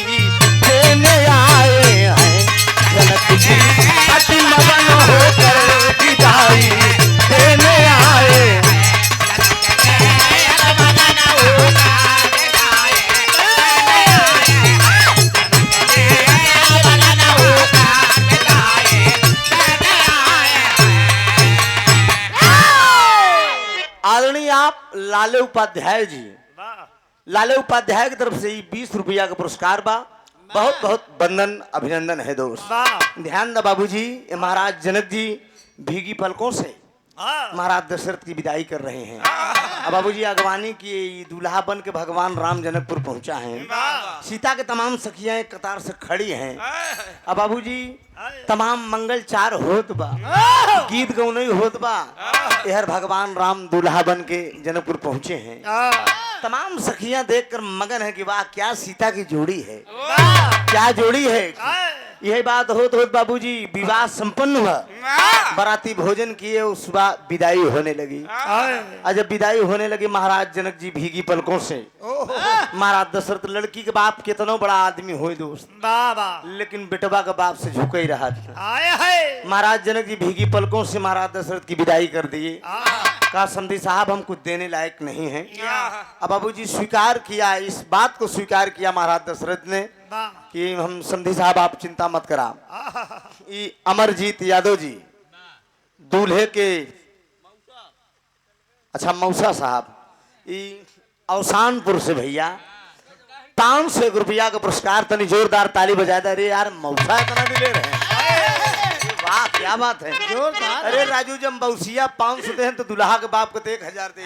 S1: देने आए हैं। जनक जी अति मगन होकर विदाई देने आए हैं। आदरणीय आप लाले उपाध्याय जी, लाले उपाध्याय की तरफ से 20 रुपया का पुरस्कार बा। बहुत बहुत वंदन अभिनंदन है दोस्त। ध्यान दा बाबूजी, महाराज जनक जी भीगी पलकों से महाराज दशरथ की विदाई कर रहे हैं। अब बाबूजी अगवानी की दूल्हा बन के भगवान राम जनकपुर पहुंचा है। सीता के तमाम सखियां एक कतार से खड़ी हैं। अब बाबूजी तमाम मंगल चार होत बा, गीत गौनई होत बा। यहर भगवान राम दूल्हा बन के जनकपुर पहुंचे हैं। तमाम सखियां देखकर मगन है कि वाह क्या सीता की जोड़ी है, क्या जोड़ी है। यही बात होत होत बाबूजी विवाह संपन्न हुआ, बाराती भोजन किए, उस बाद विदाई होने लगी। और जब विदाई होने लगी महाराज जनक जी भीगी पलकों से, महाराज दशरथ लड़की के बाप कितना बड़ा आदमी हो दोस्त, लेकिन बेटवा के बाप से झुक ही रहा था। महाराज जनक जी भीगी पलकों से महाराज दशरथ की विदाई कर दिए। कहा समधी साहब हम कुछ देने लायक नहीं हैं। अब बाबूजी स्वीकार किया, इस बात को स्वीकार किया महाराज दशरथ ने कि हम समधी साहब आप चिंता मत करा। ये अमरजीत यादव जी दूल्हे के अच्छा मौसा साहब ये अवसानपुर से भैया 500 रुपया का पुरस्कार, तनी जोरदार ताली बजाए। अरे यार मौसा इतना भी ले रहे हैं, वाह क्या बात है जोरदार। अरे राजू जब बौसिया 500 दे तो दुल्हा के बाप को 1000 दे।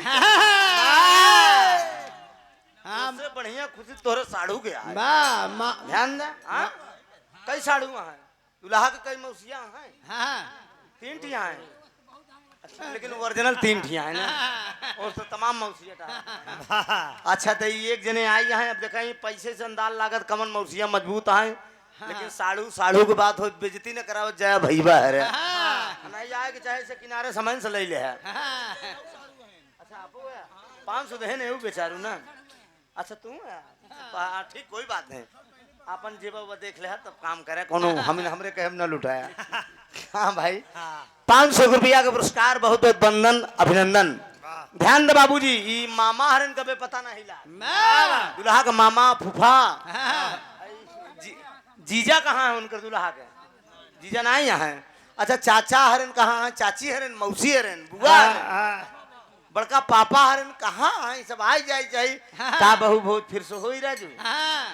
S1: हमसे बढ़िया खुशी तोहरे साड़ू के आए। ध्यान दे कई साड़ू हैं, दुल्हा के कई मौसिया हैं, 3 ठिया हैं, लेकिन ओरिजिनल 3 ठिया है ना, और तो तमाम मौसिया। अच्छा तो एक जने आई है, अब देखा पैसे से अंदाज लागत कमन मौसिया मजबूत है, लेकिन साड़ू साड़ू के बात हो बेइज्जती न कराओ जय भईबा है रे। नहीं आए कि चाहे से किनारे समझ से ले ले है। अच्छा आपो 500 दे नहीं बेचारू ना। अच्छा तू ठीक कोई बात नहीं, अपन जेब देख ले तब काम करे कोनो, हमरे कहे न लुटाया। हाँ भाई 500 रुपया का पुरस्कार, बहुत बहुत वंदन अभिनंदन। ध्यान दे बाबूजी, ये मामा हरन कभी पता नहीं ला, दुल्हा का मामा फूफा जीजा कहाँ है उनकर दुल्हा के, जीजा नहीं यहाँ है। अच्छा चाचा हरन कहाँ है, चाची हरन, मौसी हरन, बुआ बड़का पापा हरन कहाँ है, सब आई जाए चाहिए का बहू बहुत फिर से हो ही राजू।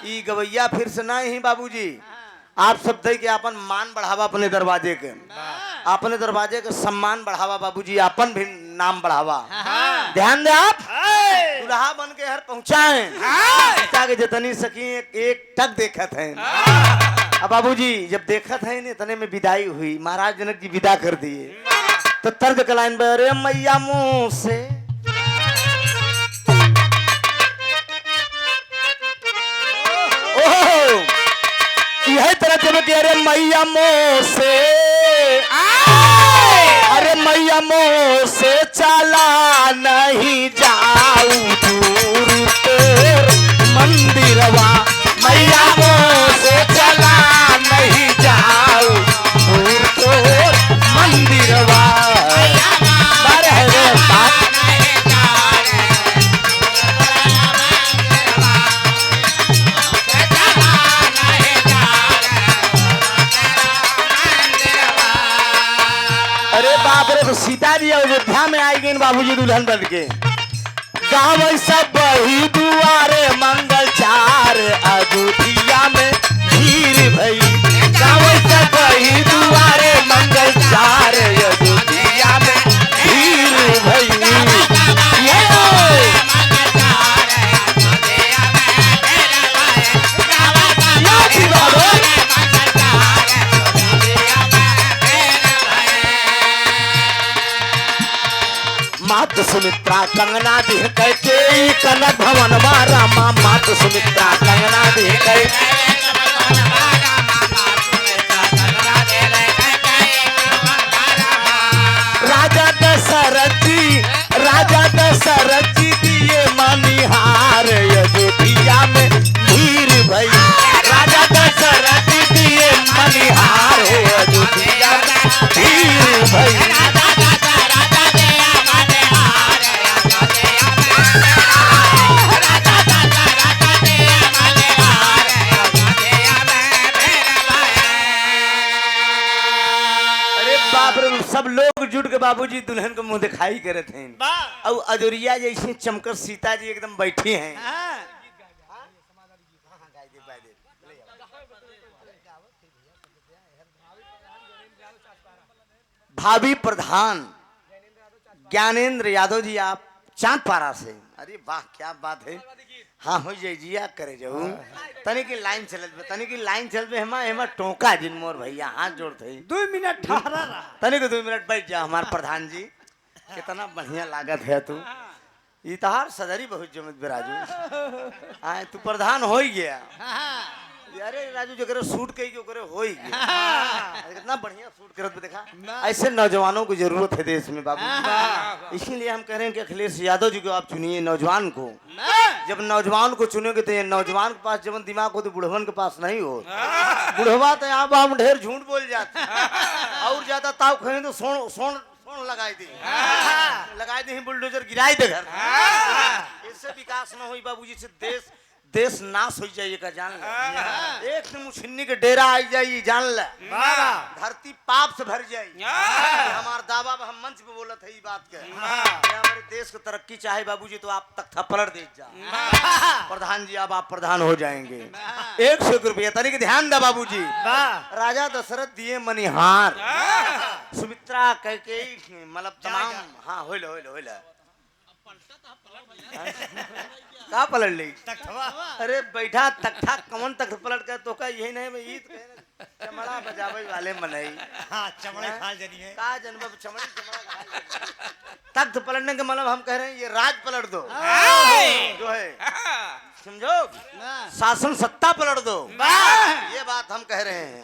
S1: ई गवैया फिर से नहीं ही बाबूजी, आप सब दे के अपन मान बढ़ावा, अपने दरवाजे के, अपने दरवाजे के सम्मान बढ़ावा बाबूजी, अपन भी नाम बढ़ावा। ध्यान दे आप दुल्हा बन के हर पहुंचा है, के जितनी सकी एक टक देखत है। अब बाबूजी जब देखत है ने तने में विदाई हुई, महाराज जनक जी विदा कर दिए। तो तर्ज का लाइन बरे मैया मुंह से यही तरह चलो कि अरे मैया मोह से, अरे मैया मोह से चला नहीं जाऊं दूर तेर मंदिरवा, मैया मोह से चला नहीं जाऊं दूर तेर मंदिरवा। सीता जी अयोध्या में आई गई बाबूजी दुल्हन बन के, गाँव सब बही दुआरे मंगल चार अयोध्या में भीड़ भई गाँव सकही दुआरे मंगल चार अयोध्या में भीड़ भई मात सुमित्रा कंगना दिह कहते कनक भवन रामा मात सुमित्रा कंगना दिह कह राजा दशरथ जी दिए मनिहार अयोध्या में भीड़ भई राजा दशरथ जी दिए मनिहार अयोध्या में भीड़ भई सब लोग जुट के बाबूजी दुल्हन को मुंह दिखाई करे थे और अजोरिया जैसे चमकर सीता जी एकदम बैठी हैं भाभी प्रधान ज्ञानेंद्र यादव जी आप चांदपारा से अरे वाह क्या बात है हाँ हो जाए जिया करे जाऊ तनी की लाइन चलत हेमा टोका जिन मोर भैया हाथ जोड़ते
S3: 2 मिनट ठहरा रहा
S1: तनी को 2 मिनट बैठ जा हमारे प्रधान जी कितना बढ़िया लागत है तू इतहार सदरी बहुत जमत बेराजू हाँ तू प्रधान हो ही गया अरे राजू जो करे सूट कही जो करे हो ही गया कितना बढ़िया सूट करत देखा ऐसे नौजवानों की जरूरत है देश में बाबू इसीलिए हम कह रहे हैं कि अखिलेश यादव जी को आप चुनिए नौजवान को जब नौजवान को चुनेंगे तो ये नौजवान के पास जब दिमाग हो तो बुढ़वन के पास नहीं हो बुढ़वा तो यहाँ हम ढेर झूठ बोल जाते और ज्यादा ताव कहें तो सोन लगाई दी बुलडोजर गिराई दे घर इससे विकास न हुई बाबूजी से देश नाश हो जाइए का जान ले एक मुछन्नी के डेरा आई जाइए जान ले धरती पाप से भर जाइए हमारा दावा हम मंच पे बोला था ये बात के हमारे देश को तरक्की चाहे बाबूजी तो आप तक थप्पड़ दे जा प्रधान जी अब आप प्रधान हो जाएंगे 100 रुपया तनिक ध्यान दे बाबूजी राजा दशरथ दिए मनिहार सुमित्रा कह के मतलब तमाम हाँ होइल का पलट ली अरे बैठा तख्ता कमन तख्त पलट कर तो का यही नहीं मैं ईद चमड़ा बजावे वाले मनई
S2: हाँ चमड़े खा जनिए
S1: का जन्म चमड़ा तख्त पलटने के मतलब हम कह रहे हैं ये राज पलट दो जो है समझो शासन सत्ता पलट दो ये बात हम कह रहे हैं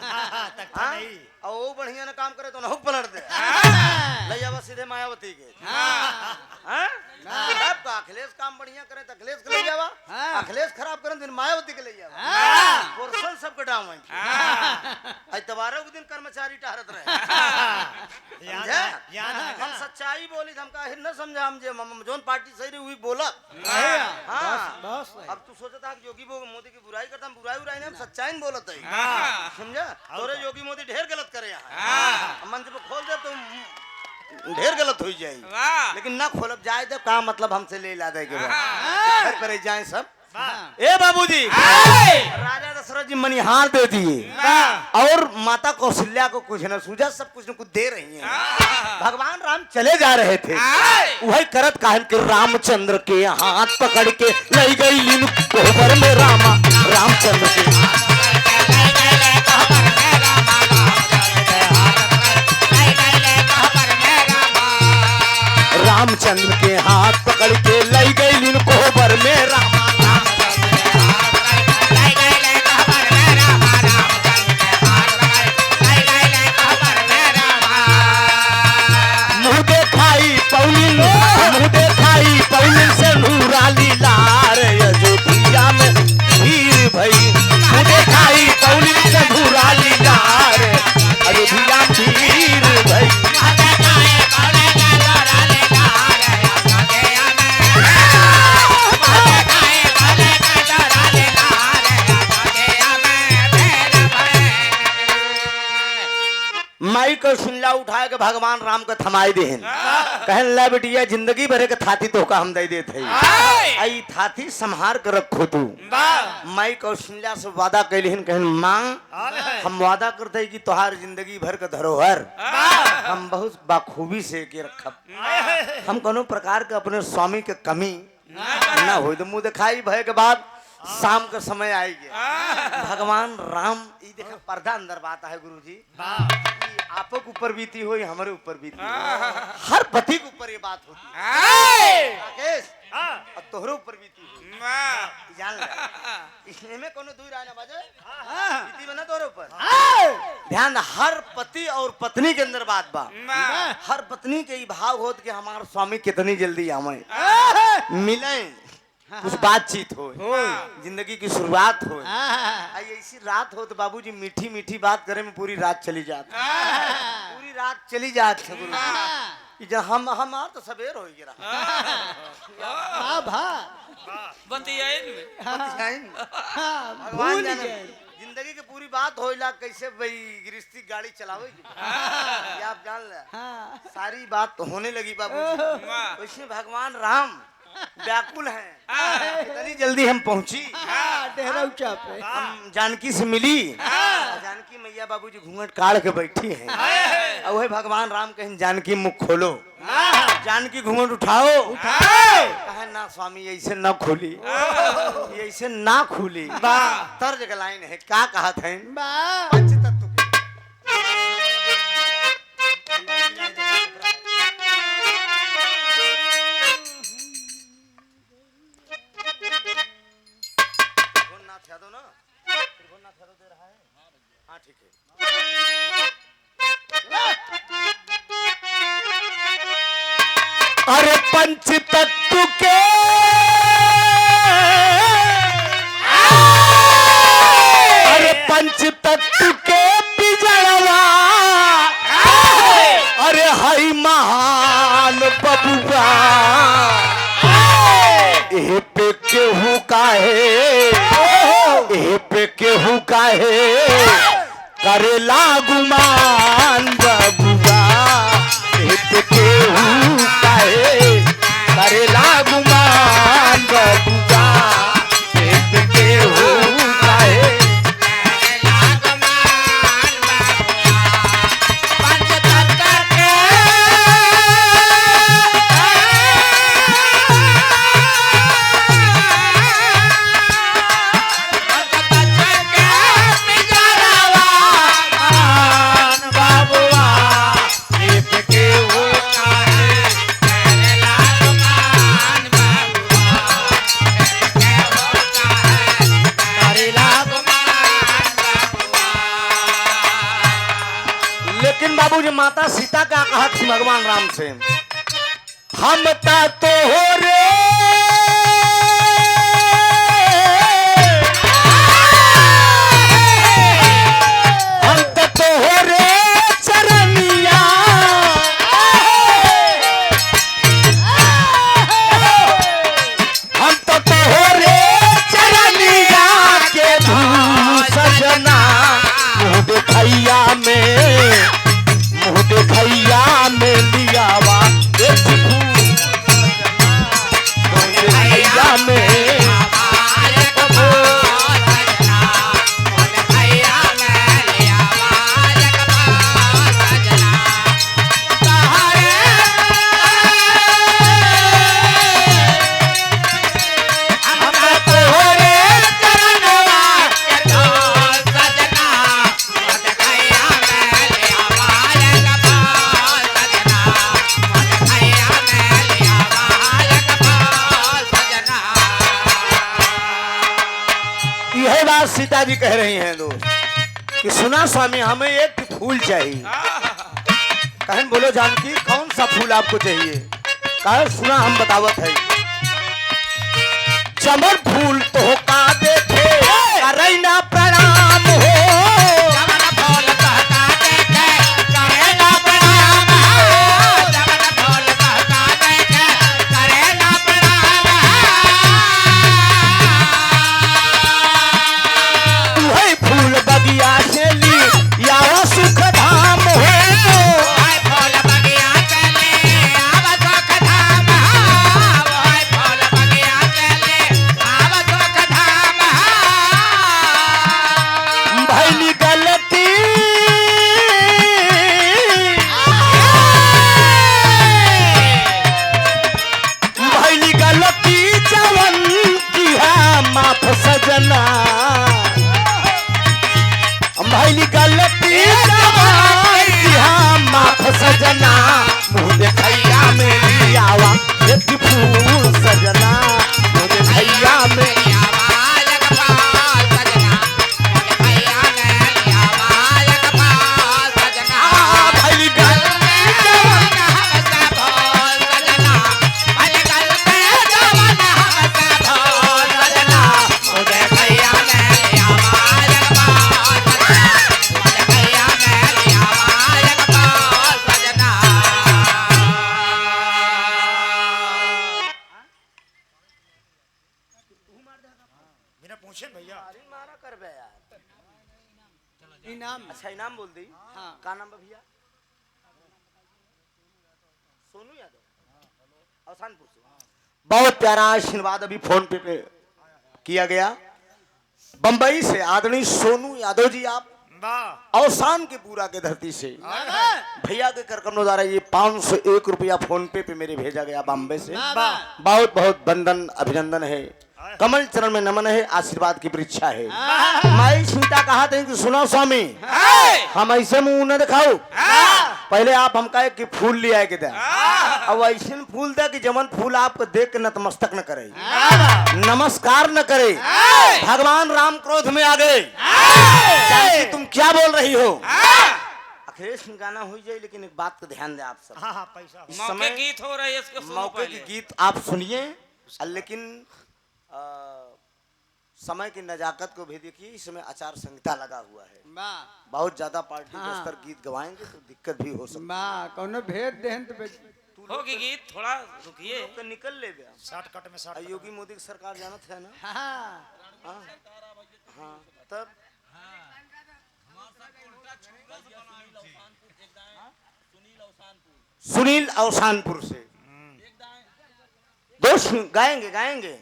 S1: और वो बढ़िया ना काम करे तो ना पलट दे ले जावा सीधे मायावती के आपका अखिलेश काम बढ़िया करे तो अखिलेश के ले जावा अखिलेश खराब करे तो मायावती के ले जावा पोर्शन सबके डाउन है तबारा दिन कर्मचारी टहरत रहे हम सच्चाई बोली हम का न समझा हम जे जोन पार्टी सही रही हुई बोला अब तू सोचता है योगी मोदी की बुराई करता बुराई नहीं हम सच्चाई बोलत है समझा तोरे योगी मोदी ढेर गलत करे यहाँ मंच पे खोल दे तो ढेर गलत हो जाए लेकिन ना खोलब जाए तो का मतलब हमसे ले ला दे करे जाए सब ए बाबूजी राजा दशरथ जी मनिहार दे दिए और माता कौशल्या को कुछ न सूझा सब कुछ न कुछ दे रही हैं भगवान राम चले जा रहे थे वही करत कहन के रामचंद्र के हाथ पकड़ के ले गई इन कोहबर में रामचंद्र के रामचंद्र के हाथ पकड़ के ले गई इन कोहबर में मुँह देखाई पौलिन से नूराली लार अयोध्या में भीड़ भई मुँह देखाई पौलिन से नूराली लार अयोध्या में भीड़ भई माई को सुनला उठाए के भगवान राम के थमाई देहन कहन ला बेटिया जिंदगी भरे के थाती तो का हम दे देते आई थाती संहार के रखो तू माई कौशल्या से वादा कैलिहन कहन मां हम वादा करते कि तोहार जिंदगी भर के धरोहर हम बहुत बाखूबी से के रखब हम कोनो प्रकार के अपने स्वामी के कमी ना हो तो मुंह दिखाई भय के बाद शाम का समय आएगी भगवान राम ये देखा पर्दा अंदर बात है गुरुजी आपक ऊपर बीती हो हमारे ऊपर बीती हो हर पति के ऊपर ये बात होती है राकेश और तोहरे ऊपर बीती हो जान ले इसने में कोनो दूर आना बाजे बीती बना तोहरे ऊपर ध्यान हर पति और पत्नी के अंदर बात बा हर पत्नी के ये भाव होत कि हमारे स्वामी कितनी जल्दी आवे मिले कुछ बातचीत हो जिंदगी की शुरुआत हो ऐसी रात हो तो बाबूजी मीठी मीठी बात करे में पूरी रात चली जाती पूरी रात चली जाती गुरु जब हम तो सवेर हो गया भगवान जाने जिंदगी की पूरी बात होइला कैसे भाई गृहस्थी गाड़ी चलावे ये आप जान ले सारी बात तो होने लगी बाबूजी वैसे भगवान राम व्याकुल हैं इतनी जल्दी हम पहुंची हम जानकी से मिली जानकी मैया बाबूजी घूंघट काढ़ के बैठी हैं और वही भगवान राम कहें जानकी मुख खोलो जानकी घूंघट उठाओ कहे ना स्वामी ऐसे न खोली ऐसे ना खुली तर्ज का लाइन है क्या कहा था पंचतत्व दो ना दे रहा है हाँ ठीक है अरे पंच तत्व के अरे पंच तत्व के बिजड़वा अरे हई महान बबुआ ए पे केहू काहे पे केहू काहे करेला गुमान बबुआ पे केहू काहे करेला गुमान बबुआ पे केहू काहे करेला गुमान बबुआ पंचतत्व के बाबूजी माता सीता क्या कहा थी भगवान राम से हम तो हो रे हम तो हो रे चरनिया हम तो हो रे चरनिया के सजना मुँह देखैया में लियावा सीता जी कह रही हैं दोस्त कि सुना स्वामी हमें एक फूल चाहिए कहन बोलो जानकी कौन सा फूल आपको चाहिए कहे सुना हम बतावत है चमन फूल तो का देखे करैना प्रणाम हो चमन फूल तो का देखे करैना प्रणाम हो चमन फूल तो का देखे करैना प्रणाम फूल बगिया से ली या सुख धाम है भैली गलती माफ सजना मुँह देखैया में लियावा एक फूल सजना मुँह देखैया में
S2: बिना पूछे भैया
S1: मारा कर बे यार।
S3: इनाम
S1: अच्छा इनाम बोल दी।
S3: हाँ।
S1: का नाम है भैया? सोनू यादव अवसानपुर से। बहुत प्यारा आशीर्वाद अभी फोन पे किया गया। बंबई से आदरणीय सोनू यादव जी आप
S2: वाह
S1: अवसान के पूरा के धरती से भैया के करकमों द्वारा ये 501 रुपया फोन पे मेरे भेजा गया बॉम्बे से। बहुत बहुत वंदन अभिनंदन है। कमल चरण में नमन है, आशीर्वाद की परीक्षा है। माई सीता कहा थे कि सुनो स्वामी हम ऐसे मुंह न दिखाओ, पहले आप हमका एक फूल ले आए के दे। अब ऐसे फूल दे कि जमन फूल आपको देख के नतमस्तक न करे, नमस्कार न करे। भगवान राम क्रोध में आ गए, तुम क्या बोल रही हो? अखिलेश गाना हो जाए, लेकिन एक बात का ध्यान दे आप सब।
S2: हाँ हाँ पैसा
S1: इस
S4: मौके
S1: समय
S4: गीत हो रहे हैं, इसको सुनो
S1: मौके की
S4: पहले।
S1: गीत आप सुनिए, लेकिन समय की नजाकत को भी देखिए। इसमें आचार संहिता लगा हुआ है। बहुत ज्यादा पार्टी के स्तर गीत गवाएंगे तो दिक्कत भी हो सकती है।
S3: कौनो भेद देहन तो
S4: होगी गीत, थोड़ा रुकिए।
S1: तो निकल ले गया।
S2: शॉर्टकट में शॉर्टकट
S1: योगी मोदी की सरकार जानत है ना? हाँ हाँ तब सुनील अवसानपुर से दोस्त गाएंगे गाएंगे।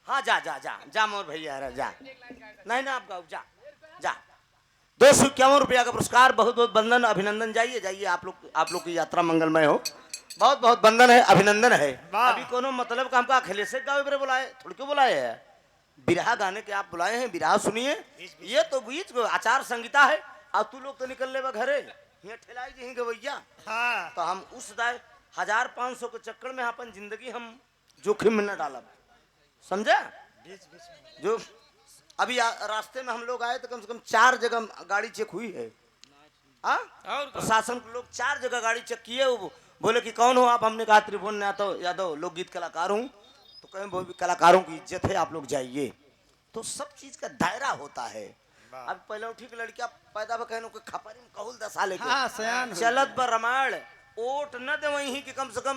S1: हाँ जा जा जा जा मोर भैया जा, नहीं ना आप गाओ, जा जा। 251 रुपया का पुरस्कार, बहुत बहुत वंदन अभिनंदन। जाइए जाइए, आप लोग की यात्रा मंगलमय हो। बहुत बहुत वंदन है, अभिनंदन है। अभी कोनो मतलब का हमका अखिलेश गाँव बुलाए थोड़ी क्यों बुलाए है? बिरहा गाने के आप बुलाए हैं, बिरहा सुनिए। ये तो बीच आचार संहिता है। और तू लोग तो निकल ले घरे यहाँ ठेलाई जी गवैया।
S2: हाँ
S1: तो हम उस 1500 के चक्कर में अपन जिंदगी हम जोखिम में न डालब, समझा? जो अभी रास्ते में हम लोग आए तो कम से कम 4 जगह गाड़ी चेक हुई है। प्रशासन के लोग 4 जगह गाड़ी चेक किए। वो बोले कि कौन हो आप? हमने कहा त्रिभुवन यादव लोकगीत कलाकार हूँ। तो कहें वो भी कलाकारों की इज्जत है, आप लोग जाइए। तो सब चीज का दायरा होता है। अब पहले उठी के लड़कियां पैदा कहने को खपारी में कहूल 10 साल के चलत पर रामायण ओट न दे वही कि कम से कम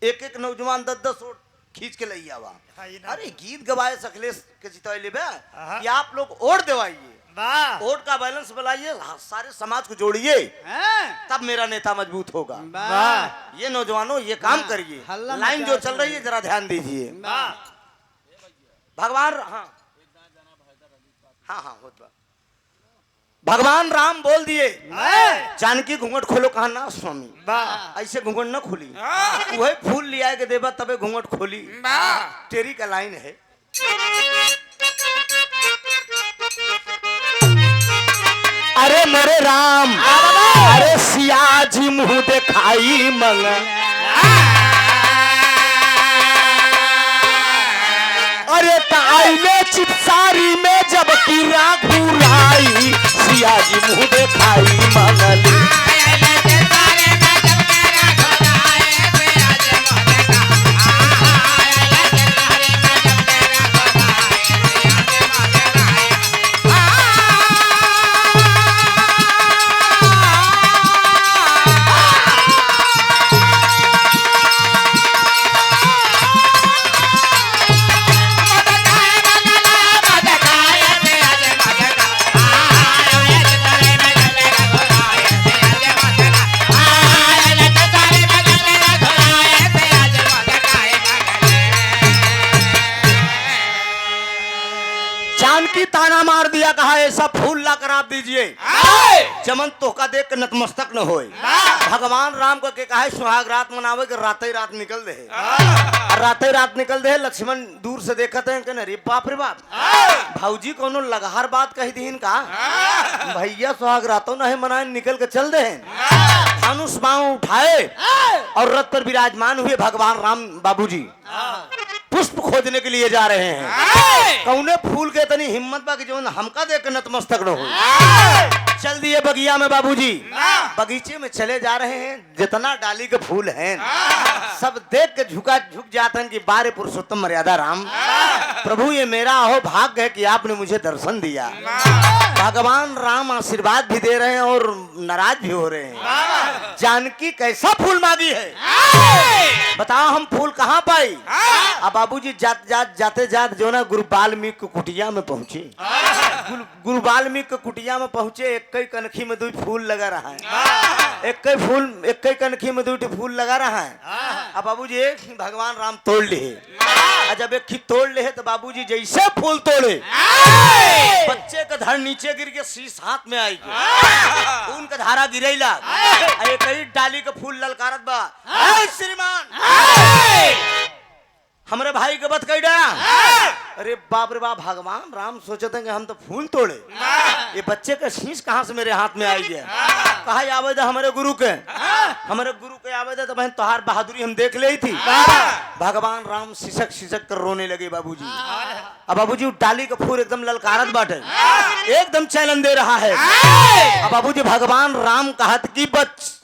S1: एक नौजवान 10 ओट खींच के लई आवा। अरे गीत गवाए अखिलेश के जितवाई ले कि आप लोग ओट दिवाइए, ओट का बैलेंस बनाइए, सारे समाज को जोड़िए, तब मेरा नेता मजबूत होगा। ये नौजवानों ये काम करिए। लाइन जो चल रही है जरा ध्यान दीजिए। भगवान हाँ होता भगवान राम बोल दिए जानकी घूंघट खोलो, कहा ना स्वामी ऐसे घूंघट न खोली, वही फूल लिया के देवा तबे घूंघट खोली। तेरी का लाइन है। अरे मेरे राम अरे सिया जी मुँह दिखाई मंग, अरे ताइले चिपसारी में जब की राघुराई सिया जी मुँह दिखाई मंगली। भैया कहा ऐसा फूल ला कर आप दीजिए चमन तोहका देख के नतमस्तक न होए। भगवान राम को के कहा सुहाग रात मनावे के राते रात निकल दे। राते रात निकल दे। लक्ष्मण दूर से देखते हैं कि अरे बाप रे बाप भौजी कोनो लगार बात कही दीन का भैया सुहाग रातों नहीं मनाए निकल के चल दे। धनुष बाण उठाए और रथ पर विराजमान हुए भगवान राम बाबूजी पुष्प खोजने के लिए जा रहे हैं। कौने फूल के इतनी हिम्मत बा कि जो हमका देख के नतमस्तक न हो। चल दिए बगिया में बाबूजी। बगीचे में चले जा रहे हैं। जितना डाली के फूल हैं सब देख के झुक जाते हैं कि बारे पुरुषोत्तम मर्यादा राम प्रभु ये मेरा अहो भाग्य है कि आपने मुझे दर्शन दिया। भगवान राम आशीर्वाद भी दे रहे हैं और नाराज भी हो रहे हैं। जानकी कैसा फूल मांगी है बताओ हम फूल कहाँ पाई। अब बाबूजी जाते जाते जो ना गुरु वाल्मीकि कुटिया में पहुंचे। गुरु वाल्मीकि कुटिया में पहुंचे। एक कई कनखी में 2 फूल लगा रहा है। एक कई कनखी में 2 फूल लगा रहा है। अब बाबूजी एक भगवान राम तोड़ लिए। जब एक तोड़ ले तो बाबूजी जैसे फूल तोड़े बच्चे का धड़ नीचे गिर के शीश हाथ में आई खून का धारा गिरेला। कई डाली का फूल ललकारत बा श्रीमान हमारे भाई के बत कई डाया। अरे बाप रे बाप भगवान राम सोचते हैं कि हम तो फूल तोड़े ये बच्चे का शीश कहाँ से मेरे हाथ में आई है। कहा आवेदा हमारे गुरु के आवेदा तो बहन तोहार बहादुरी हम देख ली थी। भगवान राम सिसक कर रोने लगे बाबूजी। अब बाबूजी डाली का फूल एकदम ललकारत बाटे एकदम चैलेंज दे रहा है। अब बाबूजी भगवान राम कहत की बच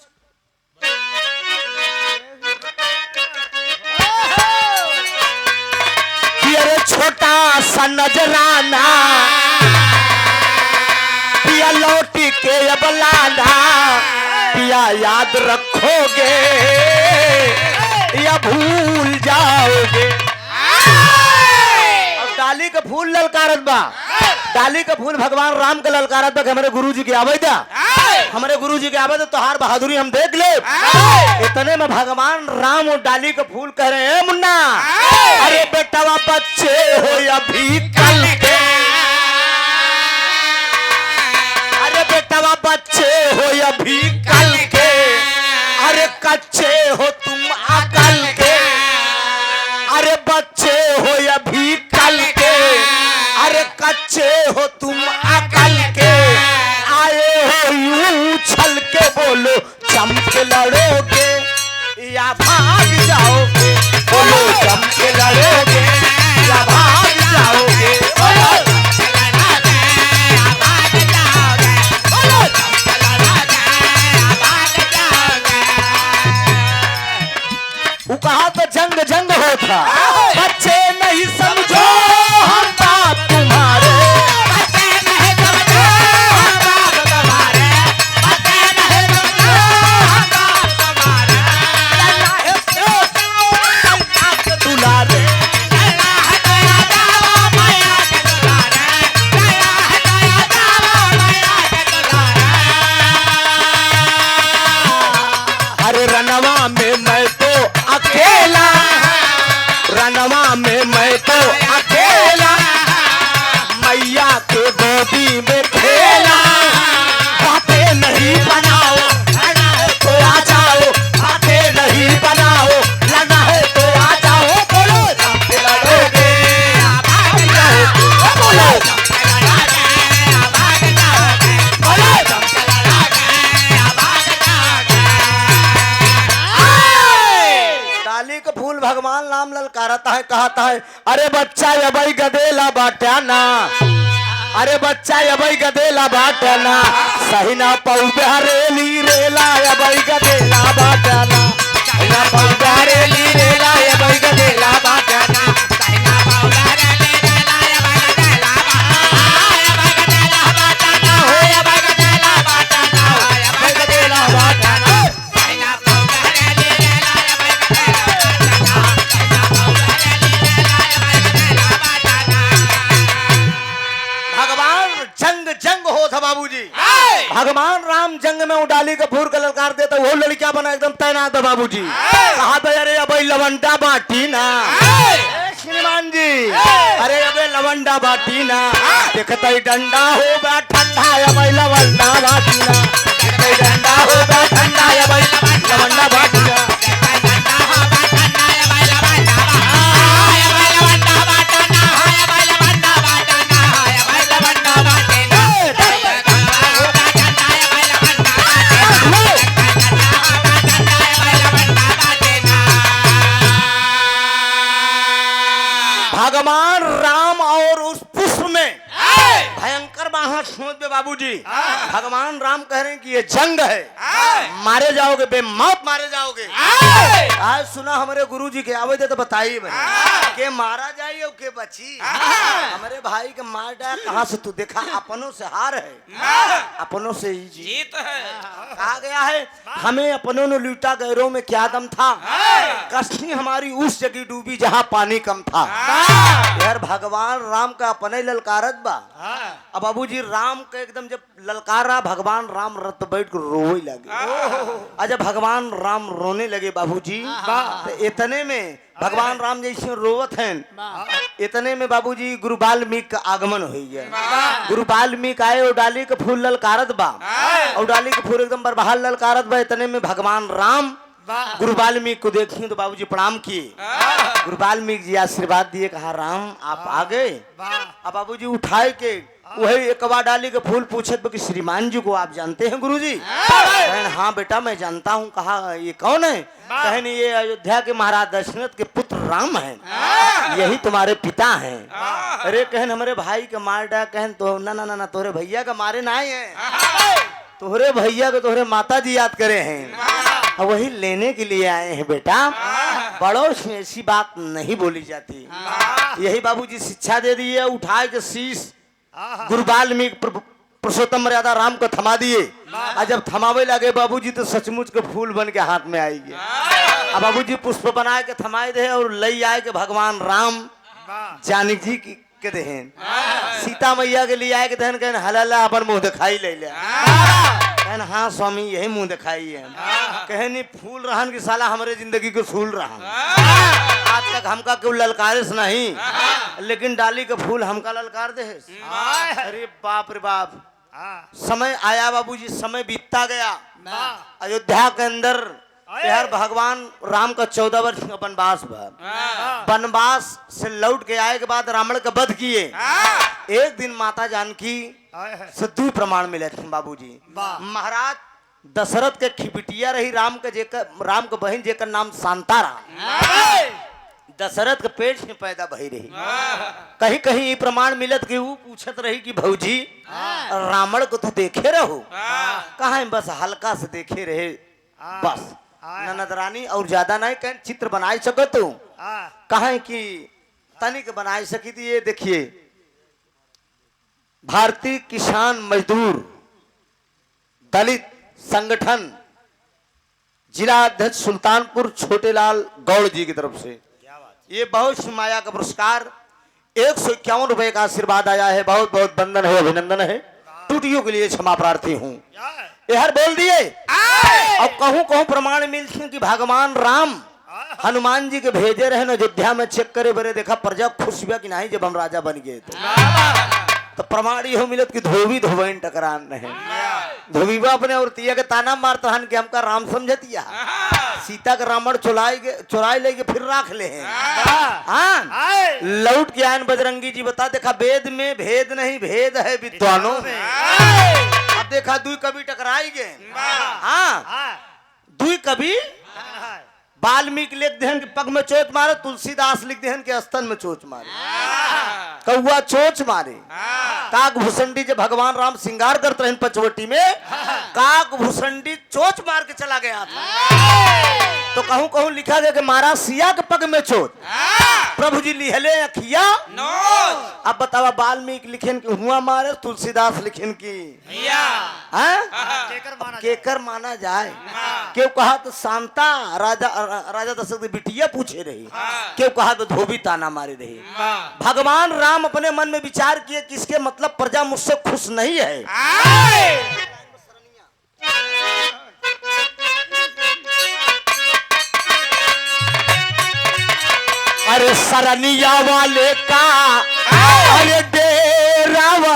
S1: छोटा सा नजराना पिया लौट के अब लाना पिया याद रखोगे या भूल जाओगे। अब डाली का फूल ललकारत बा। डाली का फूल भगवान राम का ललकारत बा हमारे गुरु जी के आवेदा। हमारे गुरु जी के आवेदा तोहार बहादुरी हम देख ले। इतने में भगवान राम और डाली का फूल कह रहे हैं मुन्ना अरे बेटावा बच्चे हो अभी कल के। अरे बेटावा बच्चे हो अभी कल के। अरे कच्चे हो तुम अकल के। अरे बच्चे हो अभी कल के। अरे कच्चे हो तुम अकल के। आए हो यूं छल के बोलो चमक लड़ोगे या भाग जाओगे। बोलो चमक लड़ोगे या भाग जाओगे। बोलो वो कहा तो जंग जंग होता बच्चे नहीं समझो हम बाप तुम्हारे। रनवा में मैं तो अकेला मैया के गोदी में खेला। बातें नहीं बनाओ लगा है तो आ जाओ। बातें नहीं बनाओ लगा है तो आ जाओ। बोलो चमके लड़ोगे भाग जाओगे। बोलो चमके लड़ोगे भाग जाओगे। बोलो चमके लड़ोगे भाग जाओगे। डाली का फूल भगवान राम ललकारता है कहता है अरे बच्चा अबई गदेला बाटाना। अरे बच्चा अबई गदेला बाटाना सही ना पौधा रेली रेला अबई गदेला बाटाना। सही ना पौधा रेली रेला अबई गदेला बाटाना। सही ना पौधा रेली रेला अबई गदेला बाटाना। हो अबई गदेला बाटाना। हो अबई गदेला बाटाना। सही ना पौधा रेली रेला अबई गदेला भगवान जंग जंग हो था बाबूजी। भगवान राम जंग में उडाली का फूल का ललकार देता वो लड़किया बना एकदम तैनात है बाबूजी। कहा था अरे अब लवंडा बाटी ना श्रीमान जी अरे अबे लवंडा बाटीना देखते डंडा हो बा ठंडा अबे लवंडा बाटीना देखते डंडा हो बा ठंडा अबे लवंडा बाटीना भगवान राम और उस पुष्प में भयंकर महासमुद्र में बाबूजी भगवान राम कह रहे हैं कि ये जंग है, मारे जाओगे, बेमौत मारे जाओगे। आज सुना हमारे गुरुजी के आवे थे तो बताइए के मारा जाए और के बची। हमारे भाई के मार डाया कहाँ से तू देखा, अपनों से हार है, अपनों से ही
S4: जीत है।
S1: कहा गया है हमें अपनों ने लूटा, गैरों में क्या दम था, कश्ती हमारी उस जगह डूबी जहाँ पानी कम था। यार भगवान राम का अपने ललकारत बा। अब बाबूजी राम के एकदम जब ललकारा भगवान राम रत बैठ कर रोए लगे। जब भगवान राम रोने लगे बाबूजी तो इतने में भगवान राम जैसे रोवत हैं, इतने में बाबूजी गुरु वाल्मीकि का आगमन हो गया। गुरु वाल्मीकि आए और डाली के फूल ललकारत बा और डाली के फूल एकदम बरबहार ललकारत बा। इतने में भगवान राम गुरु वाल्मीकि को देखी तो बाबूजी प्रणाम किए। गुरु वाल्मीकि जी आशीर्वाद दिए, कहा राम आप आ गए। अब बाबूजी उठाए के वही एक बार डाली के फूल पूछे कि श्रीमान जी को आप जानते हैं गुरुजी? कहन हाँ बेटा मैं जानता हूँ। कहा ये कौन है? कहन ये अयोध्या के महाराज दशरथ के पुत्र राम हैं, यही तुम्हारे पिता हैं। अरे कहन हमारे भाई के मार डा। कहन तो ना ना ना तोहरे भैया का मारे ना है, तोहरे भैया को तोहरे माता जी याद करे हैं, वही लेने के लिए आए हैं बेटा। बड़ों से ऐसी बात नहीं बोली जाती। यही बाबूजी शिक्षा दे दी है। उठाए के शीश गुरु वाल्मीकि पुरुषोत्तम मर्यादा राम को थमा दिए। और जब थमावे लगे बाबूजी तो सचमुच के फूल बन के हाथ में आएगी। अब बाबूजी पुष्प बनाए के थमाए दे और लई आए के भगवान राम जानकी जी के देहन, सीता मैया के लिए आए के देहन। कहन हलाला अपन मुंह दिखाई ले ले। कहन हाँ स्वामी यही मुंह दिखाई है। कहनी फूल रहन की साला हमारे जिंदगी को फूल रहा। आज तक हमका क्यों ललकारिस नहीं, लेकिन डाली के फूल हमका ललकार दे। अरे बाप रे बाप, समय आया बाबूजी, समय बीतता गया। अयोध्या के अंदर यार भगवान राम का 14 वर्ष का वनवास भर। वनवास से लौट के आए के बाद रावण का वध किए। एक दिन माता जानकी से 2 प्रमाण मिले थे बाबूजी। महाराज दशरथ के खिबिटिया रही राम के बहन जेकर नाम शांता राम, दशरथ के पेट में पैदा भई रही। कहीं कहीं ये प्रमाण मिलत कि वो पूछत रही कि भौजी रावण को तो देखे रहो? कहा बस हल्का से देखे रहे बस, ननद रानी और ज्यादा नहीं। कहीं चित्र बनाई सको तू? कहा कि तनिक बनाई सकी थी। ये देखिए भारतीय किसान मजदूर दलित संगठन जिला अध्यक्ष सुल्तानपुर छोटेलाल गौड़ जी की तरफ से ये बहुत माया का पुरस्कार 151 रुपए का आशीर्वाद आया है। बहुत बहुत वंदन है, अभिनंदन है। त्रुटियों के लिए क्षमा प्रार्थी हूँ। यह बोल दिए। अब कहूँ प्रमाण मिलते कि भगवान राम हनुमान जी के भेजे रहे न अयोध्या में चेक करे बरे देखा प्रजा खुश हुआ कि नहीं जब हम राजा बन गए तो प्रमाण यह मिलत कि धोबी धोबन टकरान रहे। धोबीबा अपने और तिया के ताना मारता हन कि हमका राम समझतिया, सीता का रावण चुराई लेके फिर राख ले हैं। हाँ लौट के आयन बजरंगी जी बता देखा वेद में भेद नहीं भेद है विद्वानों में। अब देखा 2 कवि टकराई गए। हाँ 2 कवि वाल्मीकि लिख देहन के पग में चोट मारे, तुलसीदास लिख देहन के स्तन में चोट मारे, कौआ चोच मारे। काक भूसंडी जब भगवान राम श्रृंगार करते रहे पंचवटी में, काक भूसंडी चोच मार के चला गया था। तो कहूँ लिखा गया कि मारा सिया के पग में चोट, प्रभु जी लिहले अखिया। अब बतावा वाल्मीकि लिखेन की हुआ मारे, तुलसीदास लिखेन की केकर माना जाए। क्यों कहा तो शांता राजा दशरथ की बिटिया पूछे रही, क्यों कहा तो धोबी ताना मारे रही। भगवान राम अपने मन में विचार किए किसके मतलब प्रजा मुझसे खुश नहीं है। अरे सरनिया वाले का अरे डेरावा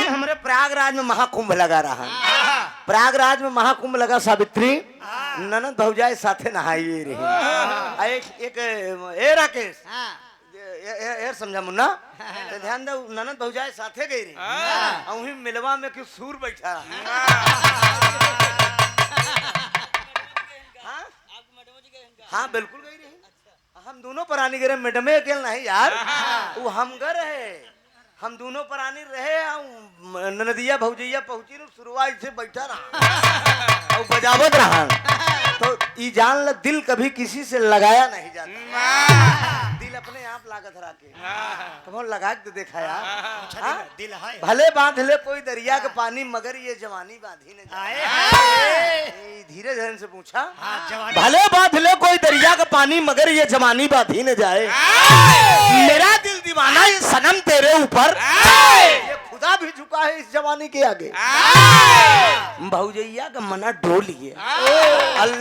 S1: हमारे प्रयागराज में महाकुंभ लगा रहा। प्रयागराज में महाकुंभ लगा। सावित्री ननद भौजाई साथे नहाई रही। एक ए राकेश समझा मुन्ना तो ध्यान दो, ननद भौजाई साथे गई रही और वहीं मिलवा में क्यों सूर बैठा। हाँ बिल्कुल गई रही। हम दोनों परानी गए, मैडमे अकेले नहीं यार, वो हम गए रहे, हम दोनों परानी रहे। ननदिया भौजैया पहुंची न शुरुआत से बैठा रहा और बजावत रहा। तो ई जान ल दिल कभी किसी से लगाया नहीं जाता, दिल अपने आप लागत राके तुम लगा के देखा यार।
S2: दिल है
S1: भले बांध ले कोई दरिया के पानी, मगर ये जवानी बांधी न जाए। धीरे धीरे से पूछा, भले बांध ले कोई दरिया का पानी, मगर ये जवानी बांधी न जाए। मेरा दिल दीवाना ये सनम तेरे ऊपर, ये खुदा भी झुका है इस जवानी के आगे। भौजैया का मना डोलिए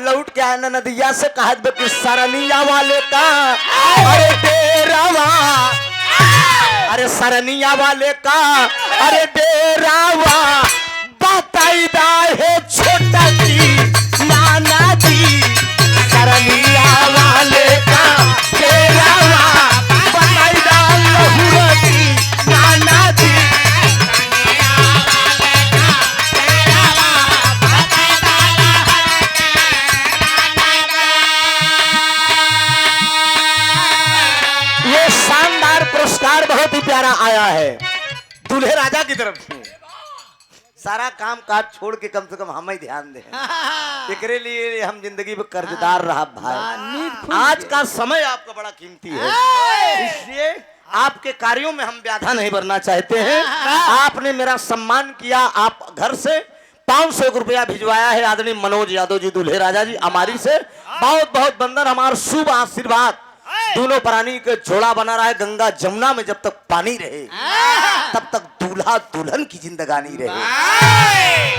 S1: लौट के आया नदिया से कहा कि सरनिया वाले का अरे डेरावा, अरे सरनिया वाले का अरे डेरावा बताई दा है छोटा जी नाना जी। सरनिया वाले का डेरावा बताई दा लहुरा जी नाना जी। पुरस्कार बहुत ही प्यारा आया है दूल्हे राजा की तरफ से। सारा काम काज छोड़ के कम से कम हमें ध्यान दे, एकरे लिए हम जिंदगी में कर्जदार रहा भाई। आज का समय आपका बड़ा कीमती है, इसलिए आपके कार्यों में हम बाधा नहीं भरना चाहते हैं। आपने मेरा सम्मान किया, आप घर से 500 रुपया भिजवाया है आदरणीय मनोज यादव जी दूल्हे राजा जी अमारी से। बहुत बहुत बंदन, हमारा शुभ आशीर्वाद दोनों प्राणी के जोड़ा बना रहा है। गंगा जमुना में जब तक पानी रहे तब तक दूल्हा दुल्हन की जिंदगानी रहे,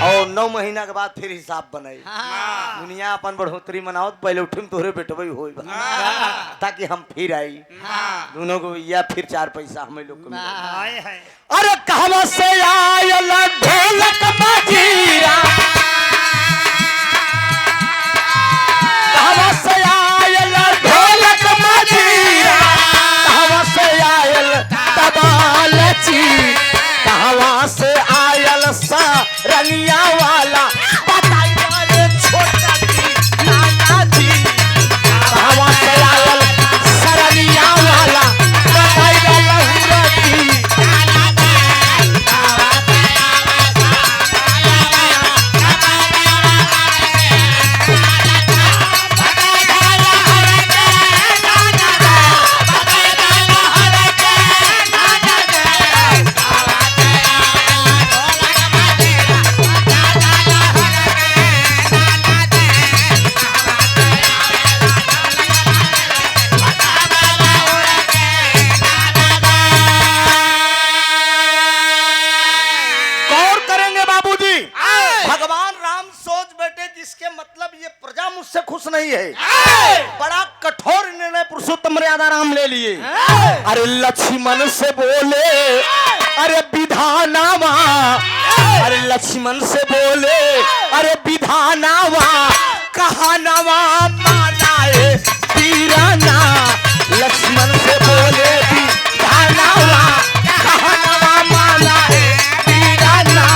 S1: और 9 महीना के बाद फिर हिसाब बनाई। दुनिया अपन बढ़ोतरी मनाओ, पहले उठम तोहरे बेटवे हो ताकि हम फिर आई दोनों को, या फिर 4 पैसा हमें लोग को मिले। अरे कहवा से आयल ढोलक मजीरा, कहवा से आयल ढोलक मजीरा, कहवा से आयल तबालची, कहवा से आयल सरनिया वाला बताई वाले छोटा जी नाना जी। कहवा से आयल सरनिया वाला बताई वाला लहुरा जी। खुश नहीं है, बड़ा कठोर निर्णय पुरुषोत्तम मर्यादा राम ले लिए। अरे लक्ष्मण से बोले अरे विधानावा, अरे लक्ष्मण से बोले अरे विधानावा, कहानावा मानाए पीराना। लक्ष्मण से बोले विधानावा, कहानावा मानाए पीराना।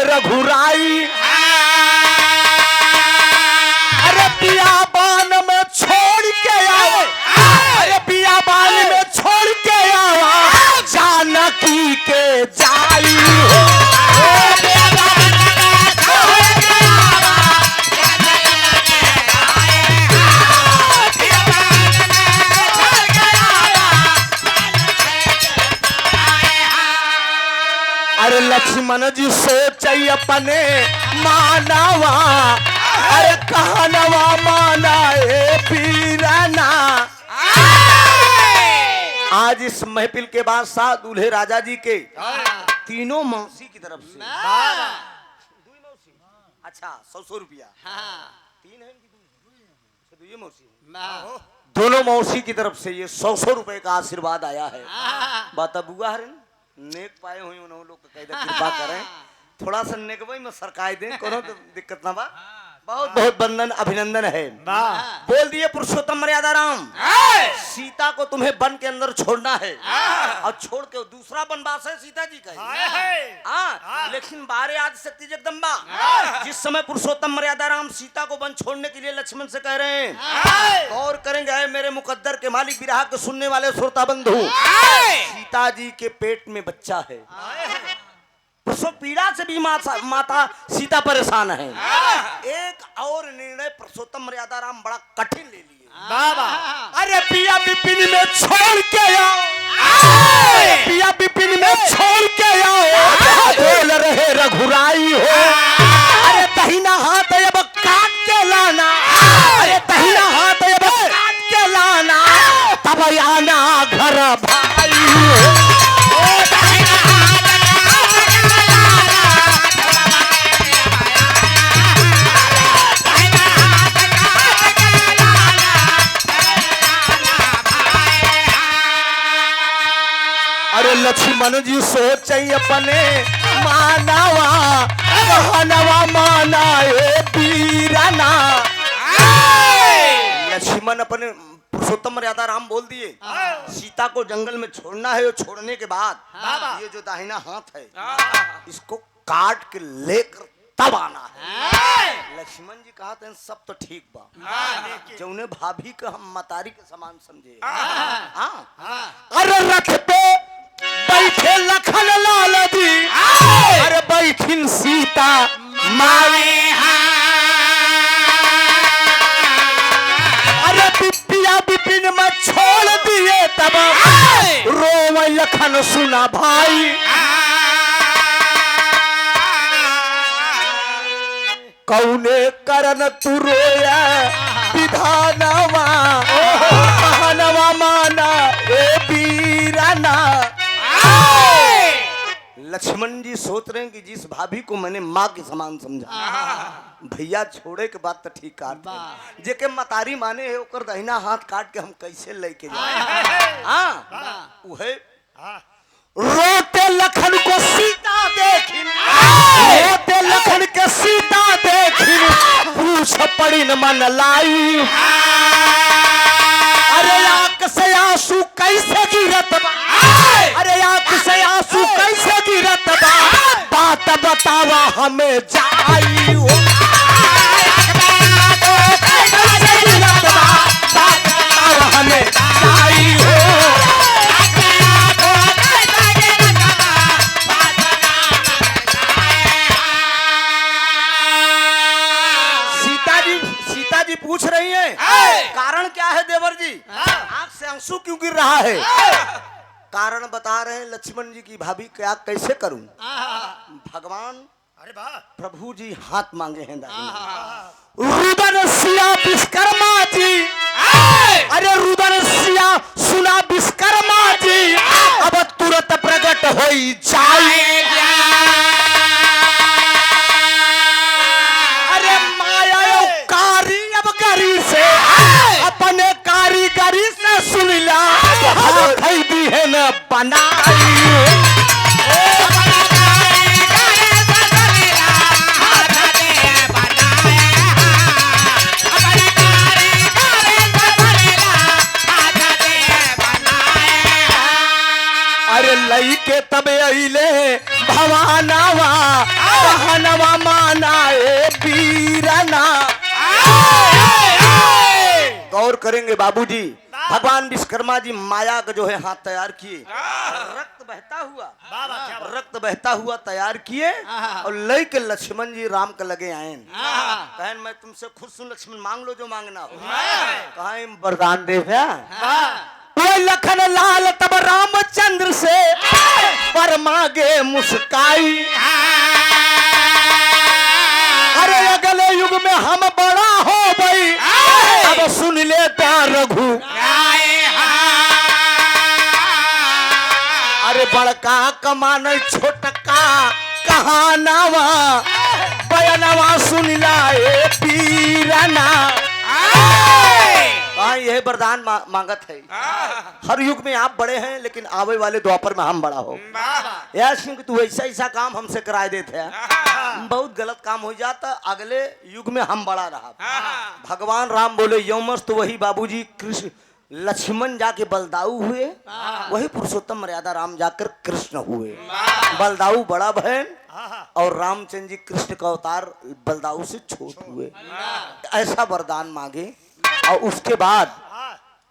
S1: रघुराई अरे बियाबान में छोड़ के आओ, अरे बियाबान में छोड़ के आओ जानकी के जाई हो। लक्ष्मण जी सोचई अपने मानवा, अरे कहनवा माना ए पीराना। आज इस महफिल के बाद साथ दूल्हे राजा जी के तीनों मौसी की तरफ से अच्छा 100 रुपया तीन है इनकी मौसी दोनों मौसी की तरफ से ये 100 रुपए का आशीर्वाद आया है। बात बुआ हरन नेक पाए हुए उन्होंने लोग कह दे कृपा करें थोड़ा सा नेकवई में सरकाए दें कोनो तो दिक्कत ना बा। बहुत बहुत बंधन अभिनंदन है। बोल दिए पुरुषोत्तम मर्यादा राम सीता को तुम्हें वन के अंदर छोड़ना है और छोड़ के दूसरा वनवास है सीता जी का। लेकिन बारे आदि शक्ति जगदम्बा जिस समय पुरुषोत्तम मर्यादा राम सीता को वन छोड़ने के लिए लक्ष्मण से कह रहे हैं गौर करेंगे मेरे मुकद्दर के मालिक विराह के सुनने वाले श्रोता बंधु सीता जी के पेट में बच्चा है। प्रसव पीड़ा से भी माता सीता परेशान है। एक और निर्णय पुरुषोत्तम मर्यादा राम बड़ा कठिन ले लिए। बाबा अरे पिया बिपिन में छोड़ के आओ पिया बिपिन में छोड़ के आओ बोल रहे रघुराई हो। अरे दहिना हाथ अब काट के लाना अरे दहिना हाथ अब काट के लाना तब आना घर भाई हो। अरे लक्ष्मण जी सोच अपने मानवा कहनवा माना ए पीराना। लक्ष्मण अपने पुरुषोत्तम मर्यादा राम बोल दिए सीता को जंगल में छोड़ना है और छोड़ने के बाद ये जो दाहिना हाथ है इसको काट के लेकर तब आना है। लक्ष्मण जी कहा था सब तो ठीक बा जौने भाभी का हम मतारी के समान समझे। अरे रथ पे बैठे लखन लाल जी अरे बैठिन सीता माए अरे पिपिया बिपिन में छोड़ दिए तब रोवे लखन सुना भाई। कौने करन तू रोया विधानवा कहनवा माना ए वीराना। लक्ष्मण जी सोच रहे हैं कि जिस भाभी को मैंने माँ के समान समझा भैया छोड़े के बाद तो ठीक काट जेके मतारी माने है ओकर दहिना हाथ काट के हम कैसे लेके जाए। हाँ उहे रोते लखन को सीता देखिन रोते लखन के सीता देखिन पूछ पड़ी न मन लाई। अरे आंख से आंसू कैसे गिरत बा अरे आंख से आंसू कैसे गिरत बा बात बतावा हमें जाई हो। कैसे गिरत बा बात बतावा हमें जाई हो। सीता जी पूछ रही है कारण क्या है देवर जी आंख से आंसू क्यों गिर रहा है। कारण बता रहे हैं लक्ष्मण जी की भाभी क्या कैसे करूं। भगवान अरे प्रभु जी हाथ मांगे हैं रुदन सिया विश्वकर्मा जी अरे रुदन सिया सुना विश्वकर्मा जी अब तुरंत प्रकट हो जाए। अरे माया कारी अब करी से अपने कारीगरी से सुन ला भी है न बनाई। अरे लई के तबे अइले भवानवा कहनवा माना ए वीराना। गौर करेंगे बाबूजी भगवान विश्वकर्मा जी माया का जो है हाथ तैयार किए रक्त बहता हुआ तैयार किए और लई के लक्ष्मण जी राम के लगे आए कहन मैं तुमसे खुद सुन लक्ष्मण मांग लो जो मांगना हो। कहा वरदान दे लखन लाल तब रामचंद्र से पर मांगे मुस्काई। अरे अगले युग में हम बड़ा हो गई, अब सुन ले प्यार रघु। अरे बड़का कमान छोटका कहानावा, बयनवा सुन लाए पीरना। यह वरदान मांगत है, हर युग में आप बड़े हैं लेकिन आवे वाले द्वापर में हम बड़ा हो। यार सिंह तू ऐसा ऐसा काम हमसे कराए देते हैं, बहुत गलत काम हो जाता, अगले युग में हम बड़ा रहा। भगवान राम बोले यौमस, तो वही बाबूजी कृष्ण लक्ष्मण जाके बलदाऊ हुए, वही पुरुषोत्तम मर्यादा राम जाकर कृष्ण हुए। बलदाऊ बड़ा बहन और रामचंद्र जी कृष्ण का अवतार बलदाऊ से छोट हुए। ऐसा वरदान मांगे और उसके बाद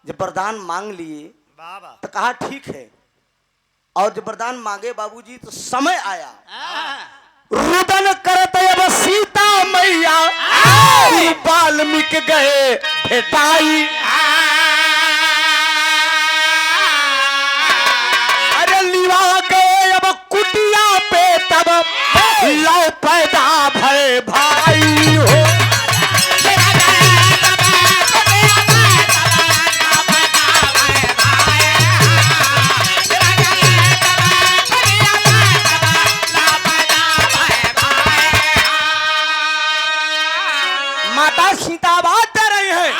S1: जब वरदान मांग लिए तो कहा ठीक है। और जब वरदान मांगे बाबूजी तो समय आया, रुदन करते अब सीता मैया, वाल्मीकि गए भेटाई। अरे लिवा गए अब कुटिया पे, तब लौ पैदा भय भाई हो। माता सीता बात कर रही है,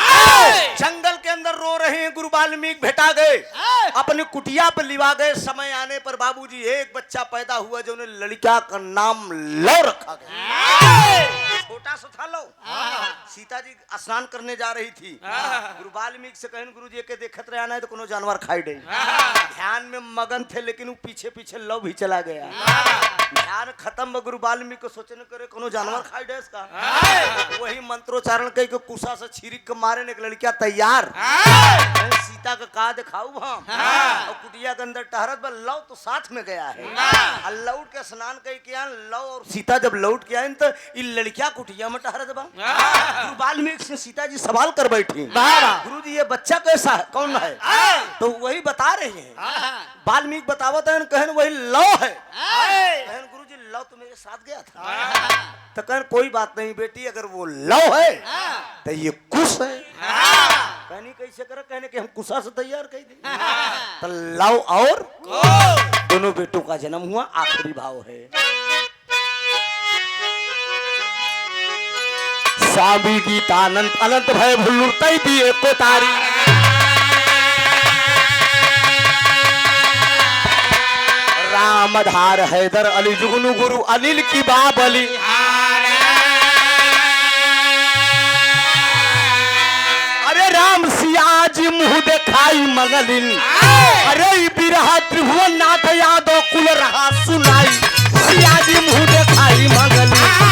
S1: जंगल के अंदर रो रहे हैं। गुरु वाल्मीकि भेटा गए, अपनी कुटिया पर लिवा गए। समय आने पर बाबूजी एक बच्चा पैदा हुआ जो उन्हें लड़का का नाम लौ रखा गया। छोटा सा था लौ। सीता जी स्नान करने जा रही थी, गुरु वाल्मीकि से कहन गुरु जी के देखत रहे आना है तो कोनो जानवर खाई दे। ध्यान में मगन थे लेकिन वो पीछे पीछे लौ भी चला गया। ध्यान खत्म, गुरु वाल्मीकि को सोचने करे कोनो जानवर खाई दे इसका। वही मंत्रोच्चारण कई को कुसा से छिरिक के मारे ने एक लड़किया तैयार। सीता का का दिखाऊ हम और कुटिया के अंदर टहरत बा, लौ तो साथ में गया है। लौट के स्नान कई किया, लौ और सीता जब लौट के आए तो ये लड़किया कुटिया में टहरत बा। गुरु वाल्मीकि से सीता जी सवाल कर बैठी, गुरु जी ये बच्चा कैसा है, कौन है? तो वही बता रही है। वाल्मीकि बतावत है, कहन वही लौ है। कहन गुरु जी लौ तो मेरे साथ गया था। तो कहन कोई बात नहीं बेटी, अगर वो लौ है तो ये कुश है। कहनी कैसे कर? कहने कि हम कुशा से तैयार कर दी। तो लौ और दोनों बेटों का जन्म हुआ, आखिरी भाव है। स्वामी गीतानंद अनंत भय भुल्लुरतई दिए को तारी। रामधार हैदर अली जुगनू गुरु अनिल की बाबली। अरे राम सियाजी मुँह दिखाई मगलिन, अरे बिरहा त्रिभुवन नाथ यादव कुल रहा सुनाई। सियाजी मुँह दिखाई मगलिन।